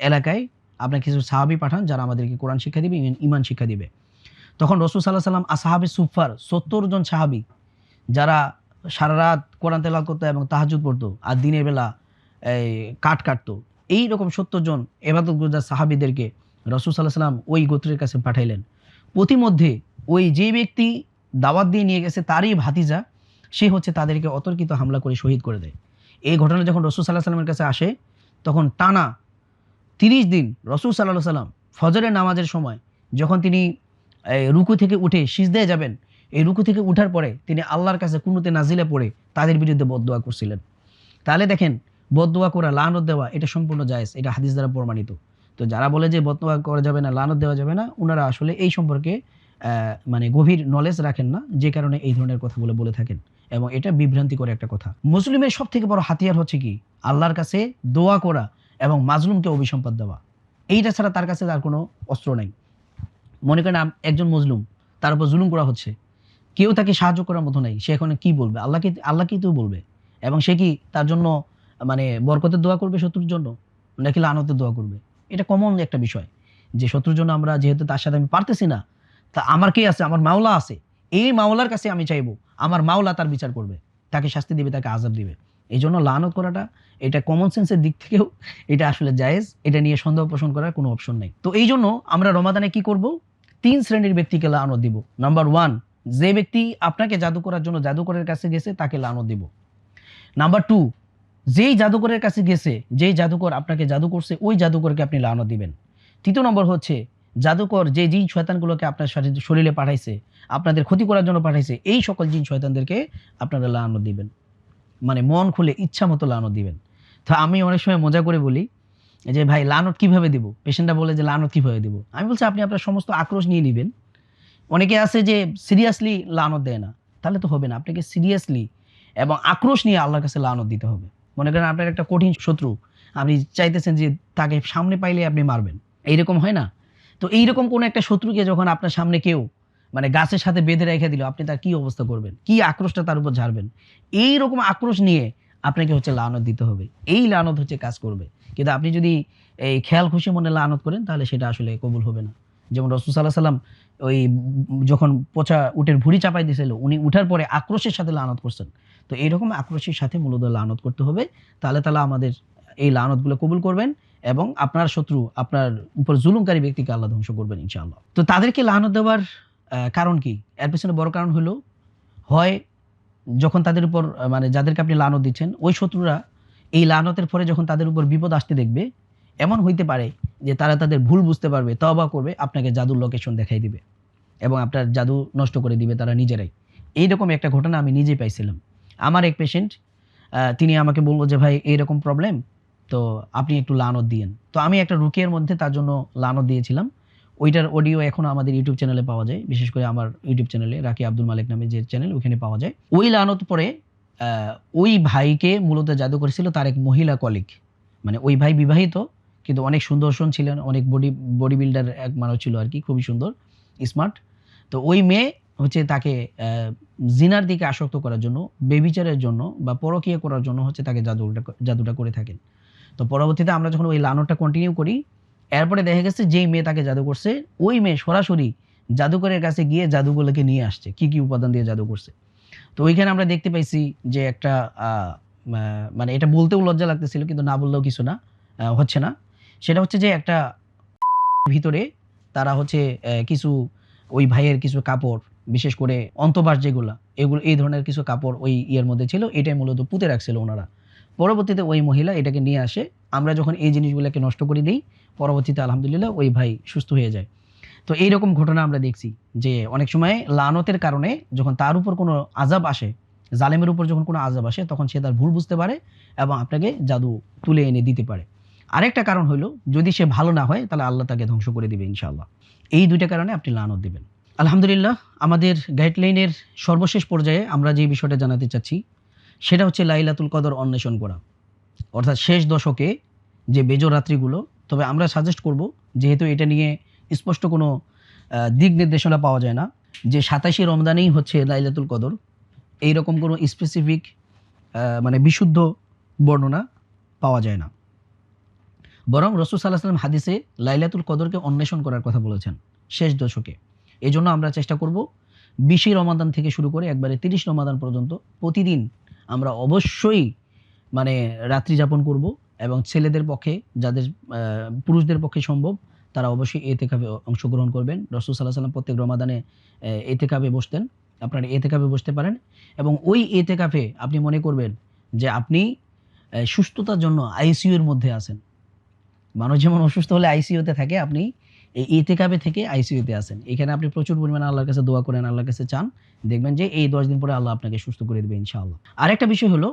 এলাকায় আপনার কিছু সাহাবী পাঠান যারা আমাদেরকে কোরআন শিক্ষা দিবে, ঈমান শিক্ষা দিবে। তখন রাসূল সাল্লাল্লাহু আলাইহি সাল্লাম আসহাবে সুফফার 70 জন সাহাবী যারা সারা রাত কোরআন তেলাওয়াত করতো এবং তাহাজ্জুদ পড়তো আর দিনের বেলা এই কাঠ কাটতো, এইরকম 70 জন ইবাদতগুজার সাহাবীদেরকে রাসূল সাল্লাল্লাহু আলাইহি সাল্লাম ওই গোত্রের কাছে পাঠাইলেন। প্রতিমধ্যে ওই যে ব্যক্তি দাওয়াত দিয়ে নিয়ে গেছে তারই ভাতিজা, সে হচ্ছে তাদেরকে অতর্কিত হামলা করে শহীদ করে দেয়। এই ঘটনা যখন রাসূল সাল্লাল্লাহু আলাইহি সাল্লামের কাছে আসে তখন টানা 30 দিন রাসূল সাল্লাল্লাহু আলাইহি সাল্লাম ফজরের নামাজের সময় যখন তিনি রুকু থেকে উঠে সিজদায় যাবেন, এই রুকু থেকে উঠার পরে তিনি আল্লাহর কাছে কুনুতে নাজিলে পড়ে তাদের বিরুদ্ধে বদদোয়া করছিলেন। তাহলে দেখেন, বদদোয়া করা, লানত দেওয়া এটা সম্পূর্ণ জায়েজ, এটা হাদিস দ্বারা প্রমাণিত। তো যারা বলে যে বদদোয়া করা যাবে না, লানত দেওয়া যাবে না, ওনারা আসলে এই সম্পর্কে মানে গভীর নলেজ রাখেন না, যে কারণে এই ধরনের কথাগুলো বলে থাকেন এবং এটা বিভ্রান্তিকর একটা কথা। মুসলিমের সবথেকে বড় হাতিয়ার হচ্ছে কি? আল্লাহর কাছে দোয়া করা এবং মাজলুমকে অভিসম্পাদ দেওয়া। এইটা ছাড়া তার কাছে আর কোনো অস্ত্র নাই। মনে করেন একজন মজলুম, তার উপর জুলুম করা হচ্ছে, কেউ তাকে সাহায্য করার মতো নাই, সে এখন কি বলবে? আল্লাহকেই তো বলবে। এবং সে কি তার জন্য মানে বরকতের দোয়া করবে শত্রুর জন্য, নাকি লানতের দোয়া করবে? এটা কমন একটা বিষয় যে শত্রুর জন্য আমরা যেহেতু তার সাথে আমি পারতেছি না, তা আমার কে আছে? আমার মাওলা আছে, এই মাওলার কাছে আমি চাইবো, আমার মাওলা তার বিচার করবে, তাকে শাস্তি দিবে, তাকে আযাব দিবে। এই জন্য লানত করাটা এটা কমন সেন্সের দিক থেকেও এটা আসলে জায়েজ, এটা নিয়ে সন্দেহ পোষণ করার কোনো অপশন নেই। তো এই জন্য আমরা রমাদানে কি করব? 3 শ্রেণীর ব্যক্তিকে লানত দিব। নাম্বার 1, যে ব্যক্তি আপনাকে জাদু করার জন্য জাদুকরের কাছে গেছে তাকে লানত দিব। নাম্বার 2, যেই জাদুকরের কাছে গেছে, যেই জাদুকর আপনাকে জাদু করছে ওই জাদুকরকে আপনি লানত দিবেন। তৃতীয় নম্বর হচ্ছে জাদুকর যে জিন শয়তানগুলোকে আপনার শরীরে পাঠাইছে, আপনাদের ক্ষতি করার জন্য পাঠাইছে, এই সকল জিন শয়তানদেরকে আপনারা লানত দিবেন। মানে মন খুলে ইচ্ছা মতো লানত দিবেন। তো আমি অনেক সময় মজা করে বলি যে ভাই লানত কিভাবে দিব? পেশেন্টরা বলে যে লানত কিভাবে দিব? আমি বলছি আপনি আপনার সমস্ত আক্রোশ নিয়ে নিবেন। অনেকে আছে যে সিরিয়াসলি লানত দেয় না, তাহলে তো হবে না। আপনাকে সিরিয়াসলি এবং আক্রোশ নিয়ে আল্লাহর কাছে লানত দিতে হবে। মনে করেন আপনার একটা কঠিন শত্রু, আপনি চাইতেছেন যে তাকে সামনে পাইলে আপনি মারবেন, এইরকম হয় না? তো এইরকম কোন একটা শত্রুকে যখন আপনার সামনে কেউ মানে গাছের সাথে বেঁধে রেখে দিল, আপনি তার কি অবস্থা করবেন? কি আক্রোশটা তার উপর ঝাড়বেন? এইরকম আক্রোশ নিয়ে আপনাকে হচ্ছে লানত দিতে হবে। এই লানত হচ্ছে কাজ করবে। কিন্তু আপনি যদি এই খেয়াল খুশি মনে লানত করেন তাহলে সেটা আসলে কবুল হবে না। যেমন রাসূল সাল্লাল্লাহু আলাইহি সাল্লাম ওই যখন পচা উটের ভুঁড়ি চাপাই দিয়েছিল, উনি উঠার পরে আক্রোশের সাথে লানত করছেন। তো এইরকম আক্রোশের সাথে মূলত লানত করতে হবে। তাহলে তাআলা আমাদের এই লানতগুলো কবুল করবেন এবং আপনার শত্রু, আপনার উপর জুলুমকারী ব্যক্তিকে আল্লাহ ধ্বংস করবেন ইনশাআল্লাহ। তো তাদেরকে লানত দেওয়ার কারণ কি? এর পেছনে বড় কারণ হলো, হয় যখন তাদের উপর মানে যাদেরকে আপনি লানত দিচ্ছেন ওই শত্রুরা এই লানতের পরে যখন তাদের উপর বিপদ আসতে দেখবে, এমন হইতে পারে যে তারা তাদের ভুল বুঝতে পারবে, তওবা করবে, আপনাকে জাদুর লোকেশন দেখাই দিবে এবং আপনার জাদু নষ্ট করে দিবে তারা নিজেরাই। এইরকম একটা ঘটনা আমি নিজেই পাইছিলাম। আমার এক পেশেন্ট তিনি আমাকে বলল যে ভাই এইরকম প্রবলেম, তো আপনি একটু লানত দিয়েন। তো আমি একটা রুকিয়ার মধ্যে তার জন্য লানত দিয়েছিলাম। ওইটার অডিও এখনো আমাদের ইউটিউব চ্যানেলে পাওয়া যায়। বিশেষ করে আমার ইউটিউব চ্যানেলে রাকি আব্দুল মালেক নামে যে চ্যানেল, ওখানে পাওয়া যায়। ওই লানত পরে ওই ভাইকে মূলত জাদু করেছিল তার এক মহিলা কলিগ। মানে ওই ভাই বিবাহিত, কিন্তু অনেক সুদর্শন ছিলেন, অনেক বডি বিল্ডার এক মানুষ ছিল আরকি, খুবই সুন্দর, স্মার্ট। তো ওই মেয়ে হচ্ছে তাকে জিনার দিকে আসক্ত করার জন্য, বেবিচারের জন্য বা পরকীয়া করার জন্য হচ্ছে তাকে জাদুটা করে থাকেন। তো পরবর্তীতে আমরা যখন ওই লানতটা কন্টিনিউ করি, এরপরে দেখা গেছে যেই মেয়ে তাকে জাদু করছে, ওই মেয়ে সরাসরি জাদুকরের কাছে গিয়ে জাদুগুলোকে নিয়ে আসছে, কি কি উপাদান দিয়ে জাদু করছে। তো ওইখানে আমরা দেখতে পাইছি যে একটা মানে এটা বলতেও লজ্জা লাগতেছিল, কিন্তু না বললেও কিছু না, হচ্ছে না। সেটা হচ্ছে যে একটা ভিতরে তারা হচ্ছে কিছু ওই ভাইয়ের কিছু কাপড়, বিশেষ করে অন্তঃবাস যেগুলা, এগুলো এই ধরনের কিছু কাপড় ওই ইয়ের মধ্যে ছিল, এটাই মূলত পুঁতে রাখছিল ওনারা। পরবর্তীতে ওই মহিলা এটাকে নিয়ে আসে। আমরা যখন এই জিনিসগুলোকে নষ্ট করে দিই, পরবর্তীতে আলহামদুলিল্লাহ ওই ভাই সুস্থ হয়ে যায়। তো এইরকম ঘটনা আমরা দেখছি যে অনেক সময় লানতের কারণে যখন তার উপর কোনো আযাব আসে, জালেমের উপর যখন কোনো আযাব আসে, তখন সে তার ভুল বুঝতে পারে এবং আপনাকে জাদু তুলে এনে দিতে পারে। আরেকটা কারণ হলো, যদি সে ভালো না হয় তাহলে আল্লাহ তাকে ধ্বংস করে দিবে ইনশাআল্লাহ। এই ২ টা কারণে আপনি লানত দিবেন। আলহামদুলিল্লাহ, আমাদের গাইডলাইনের সর্বশেষ পর্যায়ে আমরা যে বিষয়টা জানাতে চাচ্ছি, সেটা হচ্ছে লাইলাতুল কদর অন্বেষণ করা। অর্থাৎ শেষ দশকে যে বেজোড় রাত্রিগুলো, তবে আমরা সাজেস্ট করব, যেহেতু এটা নিয়ে স্পষ্ট কোনো দিক নির্দেশনা পাওয়া যায় না যে ২৭শে রমজানেই হচ্ছে লাইলাতুল কদর, এইরকম কোনো স্পেসিফিক মানে বিশুদ্ধ বর্ণনা পাওয়া যায় না। বরং রাসূল সাল্লাল্লাহু আলাইহি ওয়াসাল্লাম হাদিসে লাইলাতুল কদরকে অন্বেষণ করার কথা বলেছেন শেষ দশকে। এজন্য আমরা চেষ্টা করব ২০ রমাদান থেকে শুরু করে একবারে ৩০ রমাদান পর্যন্ত প্রতিদিন আমরা অবশ্যই মানে রাত্রি যাপন করব। এবং ছেলেদের পক্ষে, যাদের পুরুষদের পক্ষে সম্ভব, তারা অবশ্যই এতেকাফে অংশগ্রহণ করবেন। রাসূল সাল্লাল্লাহু আলাইহি ওয়াসাল্লাম প্রত্যেক রমাদানে এতেকাফে বসতেন। আপনারা এতেকাফে বসতে পারেন এবং ওই এতেকাফে আপনি মনে করবেন যে আপনি সুস্থতার জন্য আইসিইউর মধ্যে আছেন। মানুষ যেমন অসুস্থ হলে আইসিইউতে থাকে, আপনি এই ইতিকাফে থেকে আইসিইউতে আছেন। এখানে আপনি প্রচুর পরিমাণে আল্লাহর কাছে দোয়া করেন, আল্লাহর কাছে চান। দেখবেন যে এই ১০ দিন পরে আল্লাহ আপনাকে সুস্থ করে দিবে ইনশাআল্লাহ। আরেকটা বিষয় হলো,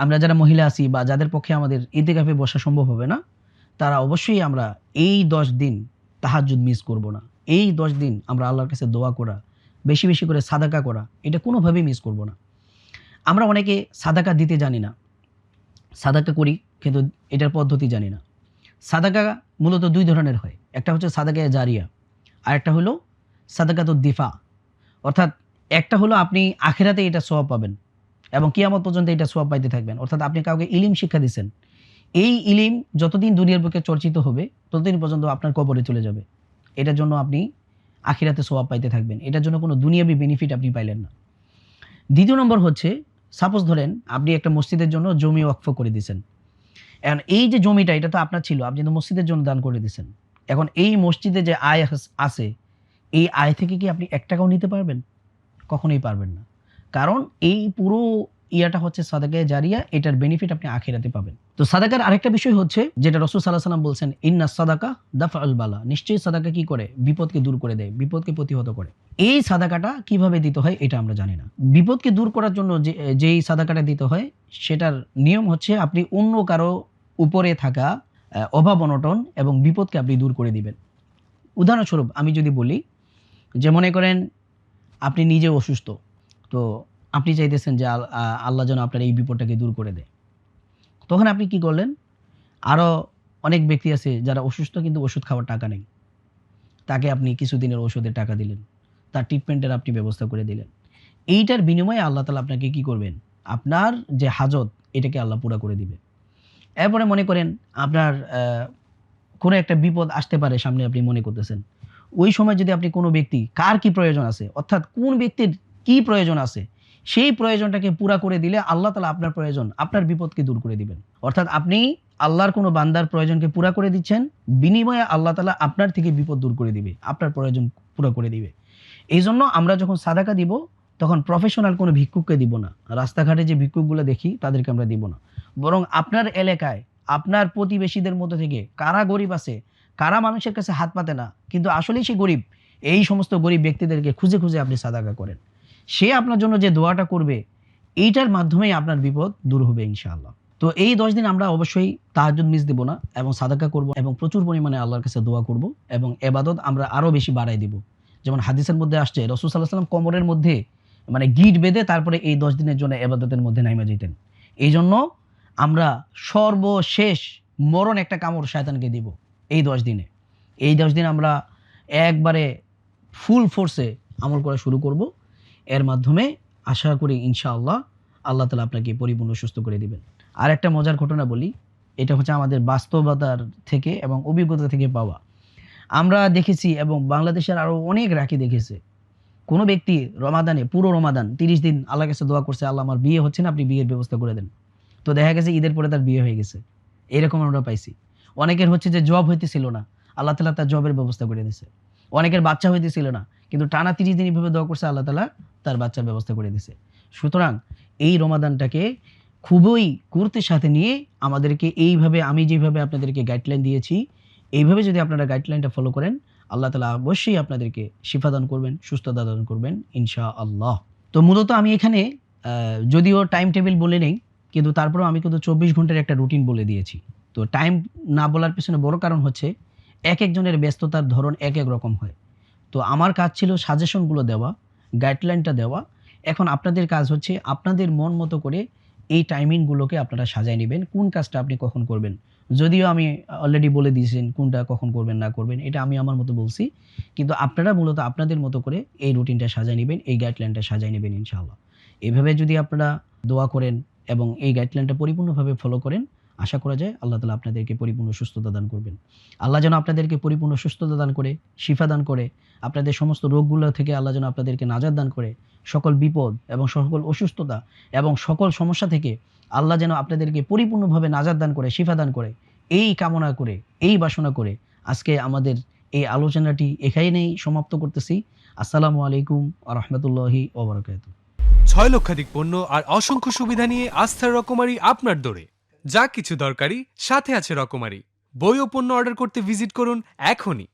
আমরা যারা মহিলা আছি বা যাদের পক্ষে আমাদের ইতিকাফে বসা সম্ভব হবে না, তারা অবশ্যই আমরা এই ১০ দিন তাহাজ্জুদ মিস করব না। এই ১০ দিন আমরা আল্লাহর কাছে দোয়া করা, বেশি, বেশি করে সাদাকা করা, এটা কোনোভাবেই মিস করব না। আমরা অনেকে সাদাকা দিতে জানি না। সাদাকা করি কিন্তু এটার পদ্ধতি জানি না। সাদাকা মূলত ২ ধরনের হয়। একটা হচ্ছে সাদাকায়ে জারিয়া, আরেকটা হলো সাদাকাতুদ দিফা। অর্থাৎ একটা হলো আপনি আখিরাতে এটা সওয়াব পাবেন এবং কিয়ামত পর্যন্ত এটা সওয়াব পাইতে থাকবেন। অর্থাৎ আপনি কাউকে ইলম শিক্ষা দিচ্ছেন। এই ইলম যতদিন দুনিয়ার বুকে চর্চিত হবে, ততদিন পর্যন্ত আপনার কবরে চলে যাবে। এটার জন্য আপনি আখিরাতে সওয়াব পাইতে থাকবেন। এটার জন্য কোনো দুনিয়াবি বেনিফিট আপনি পাইলেন না। দ্বিতীয় নম্বর হচ্ছে, সাপোজ ধরেন আপনি একটা মসজিদের জন্য জমি ওয়াকফ করে দিয়েছেন। এখন এই যে জমিটা, এটা তো আপনার ছিল, আপনি তো মসজিদের জন্য দান করে দিয়েছেন। এখন এই মসজিদে যে আয় আছে, এই আয় থেকে কি আপনি ১ টাকাও নিতে পারবেন? কখনোই পারবেন না। কারণ এই পুরো ইয়াটা হচ্ছে সাদাকায়ে জারিয়া, এটার বেনিফিট আপনি আখিরাতে পাবেন। তো সাদাকার আরেকটা বিষয় হচ্ছে, যেটা রাসূল সাল্লাল্লাহু আলাইহি ওয়াসাল্লাম বলছেন, ইন্নাস সাদাকা দাফআউল বালা। নিশ্চয়ই সাদাকা কি করে? বিপদকে দূর করে দেয়, বিপদকে প্রতিহত করে। এই সাদাকাটা কিভাবে দিতে হয় এটা আমরা জানি না। বিপদকে দূর করার জন্য যেই সাদাকাটা দিতে হয়, সেটার নিয়ম হচ্ছে আপনি অন্য কারো উপরে থাকা অভাব-অনটন এবং বিপদকে আপনি দূর করে দিবেন। উদাহরণস্বরূপ আমি যদি বলি যে, মনে করেন আপনি নিজে অসুস্থ। তো আপনি চাইতেছেন যে আল্লাহ যেন আপনার এই বিপদটাকে দূর করে দেয়। তখন আপনি কি করলেন? আরো অনেক ব্যক্তি আছে যারা অসুস্থ কিন্তু ওষুধ খাওয়ার টাকা নেই। তাকে আপনি কিছুদিনের ওষুধের টাকা দিলেন। তার ট্রিটমেন্টের আপনি ব্যবস্থা করে দিলেন। এইটার বিনিময়ে আল্লাহ তাআলা আপনাকে কি করবেন? আপনার যে হাজত, এটাকে আল্লাহ পুরা করে দিবে। এরপরে মনে করেন আপনার কোনো একটা বিপদ আসতে পারে সামনে, আপনি মনে করতেছেন। ওই সময় যদি আপনি কোনো ব্যক্তি, কার কি প্রয়োজন আছে, অর্থাৎ কোন ব্যক্তির কি প্রয়োজন আছে, সেই প্রয়োজনটাকে পুরা করে দিলে আল্লাহ তাআলা আপনার প্রয়োজন, আপনার বিপদকে দূর করে দিবেন। অর্থাৎ আপনি আল্লাহর কোনো বান্দার প্রয়োজনকে পুরা করে দিচ্ছেন, বিনিময়ে আল্লাহ তাআলা আপনার থেকে বিপদ দূর করে দিবে, আপনার প্রয়োজন পুরা করে দিবে। এইজন্য আমরা যখন সাদাকা দিব, তখন প্রফেশনাল কোনো ভিক্ষুককে দিব না। রাস্তাঘাটে যে ভিক্ষুকগুলো দেখি, তাদেরকে আমরা দিব না। বরং আপনার এলাকায়, আপনার প্রতিবেশীদের মধ্যে থেকে কারা গরিব আছে, কারা মানুষের কাছে হাত পাতে না, কিন্তু আসলেই সে গরিব, এই সমস্ত গরিব ব্যক্তিদেরকে খুঁজে, খুঁজে আপনি সাদাকা করেন। সে আপনার জন্য যে দোয়াটা করবে, এইটার মাধ্যমেই আপনার বিপদ দূর হবে ইনশাআল্লাহ। তো এই 10 দিন আমরা অবশ্যই তাহাজ্জুদ মিস দিব না এবং সাদাকা করব এবং প্রচুর পরিমাণে আল্লাহর কাছে দোয়া করব এবং ইবাদত আমরা আরো বেশি বাড়ায় দিব। যেমন হাদিসের মধ্যে আসছে রাসূল সাল্লাল্লাহু আলাইহি ওয়াসাল্লাম কোমরের মধ্যে মানে গিঁট বেঁধে তারপরে এই 10 দিনের জন্য ইবাদতের মধ্যে নাইমা যেতেন। এইজন্য আমরা সর্বশেষ মরণ একটা কামড় শয়তানকে দিব এই 10 দিনে। এই 10 দিন আমরা একবারে ফুল ফোর্সে আমল করা শুরু করব। এর মাধ্যমে আশা করি ইনশাআল্লাহ আল্লাহ তাআলা আপনাকে পরিপূর্ণ সুস্থ করে দিবেন। আর একটা মজার ঘটনা বলি, এটা হচ্ছে আমাদের বাস্তবতার থেকে এবং অভিজ্ঞতা থেকে পাওয়া। আমরা দেখেছি এবং বাংলাদেশের আরো অনেক রাখি দেখেছে। কোন ব্যক্তি রমাদানে পুরো রমাদান 30 দিন আল্লাহর কাছে দোয়া করছে, আল্লাহ আমার বিয়ে হচ্ছে না, আপনি বিয়ের ব্যবস্থা করে দেন। তো দেখা গেছে ঈদের পরে তার বিয়ে হয়ে গেছে। এরকম আমরা পাইছি। অনেকের হচ্ছে যে জব হইতেছিল না, আল্লাহ তাআলা তার জবের ব্যবস্থা করে দিয়েছে। অনেকের বাচ্চা হইতেছিল না, কিন্তু টানা 30 দিন এভাবে দোয়া করছে, আল্লাহ তাআলা তার বাচ্চার ব্যবস্থা করে দিয়েছে। সুতরাং এই রমাদানটাকে খুবই গুরুত্বের সাথে নিয়ে আমাদেরকে এইভাবে আমি যেভাবে আপনাদেরকে গাইডলাইন দিয়েছি, এইভাবে যদি আপনারা গাইডলাইনটা ফলো করেন, আল্লাহ তাআলা অবশ্যই আপনাদেরকে শিফা দান করবেন, সুস্থতা দান করবেন ইনশাআল্লাহ। তো মূলত আমি এখানে যদিও টাইম টেবিল বলে নেই, কিন্তু তারপরেও আমি কিন্তু 24 ঘন্টার একটা রুটিন বলে দিয়েছি। তো টাইম না বলার পেছনে বড় কারণ হচ্ছে একেকজনের ব্যস্ততার ধরন এক রকম হয়। তো আমার কাজ ছিল সাজেশনগুলো দেওয়া, গাইডলাইনটা দেওয়া। এখন আপনাদের কাজ হচ্ছে আপনাদের মন মতো করে এই টাইমিংগুলোকে আপনারা সাজায় নিবেন। কোন কাজটা আপনি কখন করবেন। যদিও আমি অলরেডি বলে দিয়েছেন কোনটা কখন করবেন না করবেন, এটা আমি আমার মতো বলছি। কিন্তু আপনারা মূলত আপনাদের মতো করে এই রুটিনটা সাজায় নিবেন, এই গাইডলাইনটা সাজায় নিবেন ইনশাআল্লাহ। এভাবে যদি আপনারা দোয়া করেন এবং এই গাইডলাইনটা পরিপূর্ণভাবে ফলো করেন, আশা করা যায় আল্লাহ তাআলা আপনাদেরকে পরিপূর্ণ সুস্থতা দান করবেন। আল্লাহ যেন আপনাদেরকে পরিপূর্ণ সুস্থতা দান করে, শিফা দান করে, আপনাদের সমস্ত রোগগুলো থেকে আল্লাহ যেন আপনাদেরকে নাজাত দান করে, সকল বিপদ এবং সকল অসুস্থতা এবং সকল সমস্যা থেকে আল্লাহ যেন আপনাদেরকে পরিপূর্ণভাবে নাজাত দান করে, শিফা দান করে, এই কামনা করে, এই বাসনা করে আজকে আমাদের এই আলোচনাটি এখানেই সমাপ্ত করতেছি। আসসালামু আলাইকুম ওয়া রাহমাতুল্লাহি ওয়া বারাকাতুহু। 6 লক্ষাধিক পণ্য আর অসংখ্য সুবিধা নিয়ে আস্থার রকমারি আপনার দৌড়ে। যা কিছু দরকারি সাথে আছে রকমারি। বই ও পণ্য অর্ডার করতে ভিজিট করুন এখনই।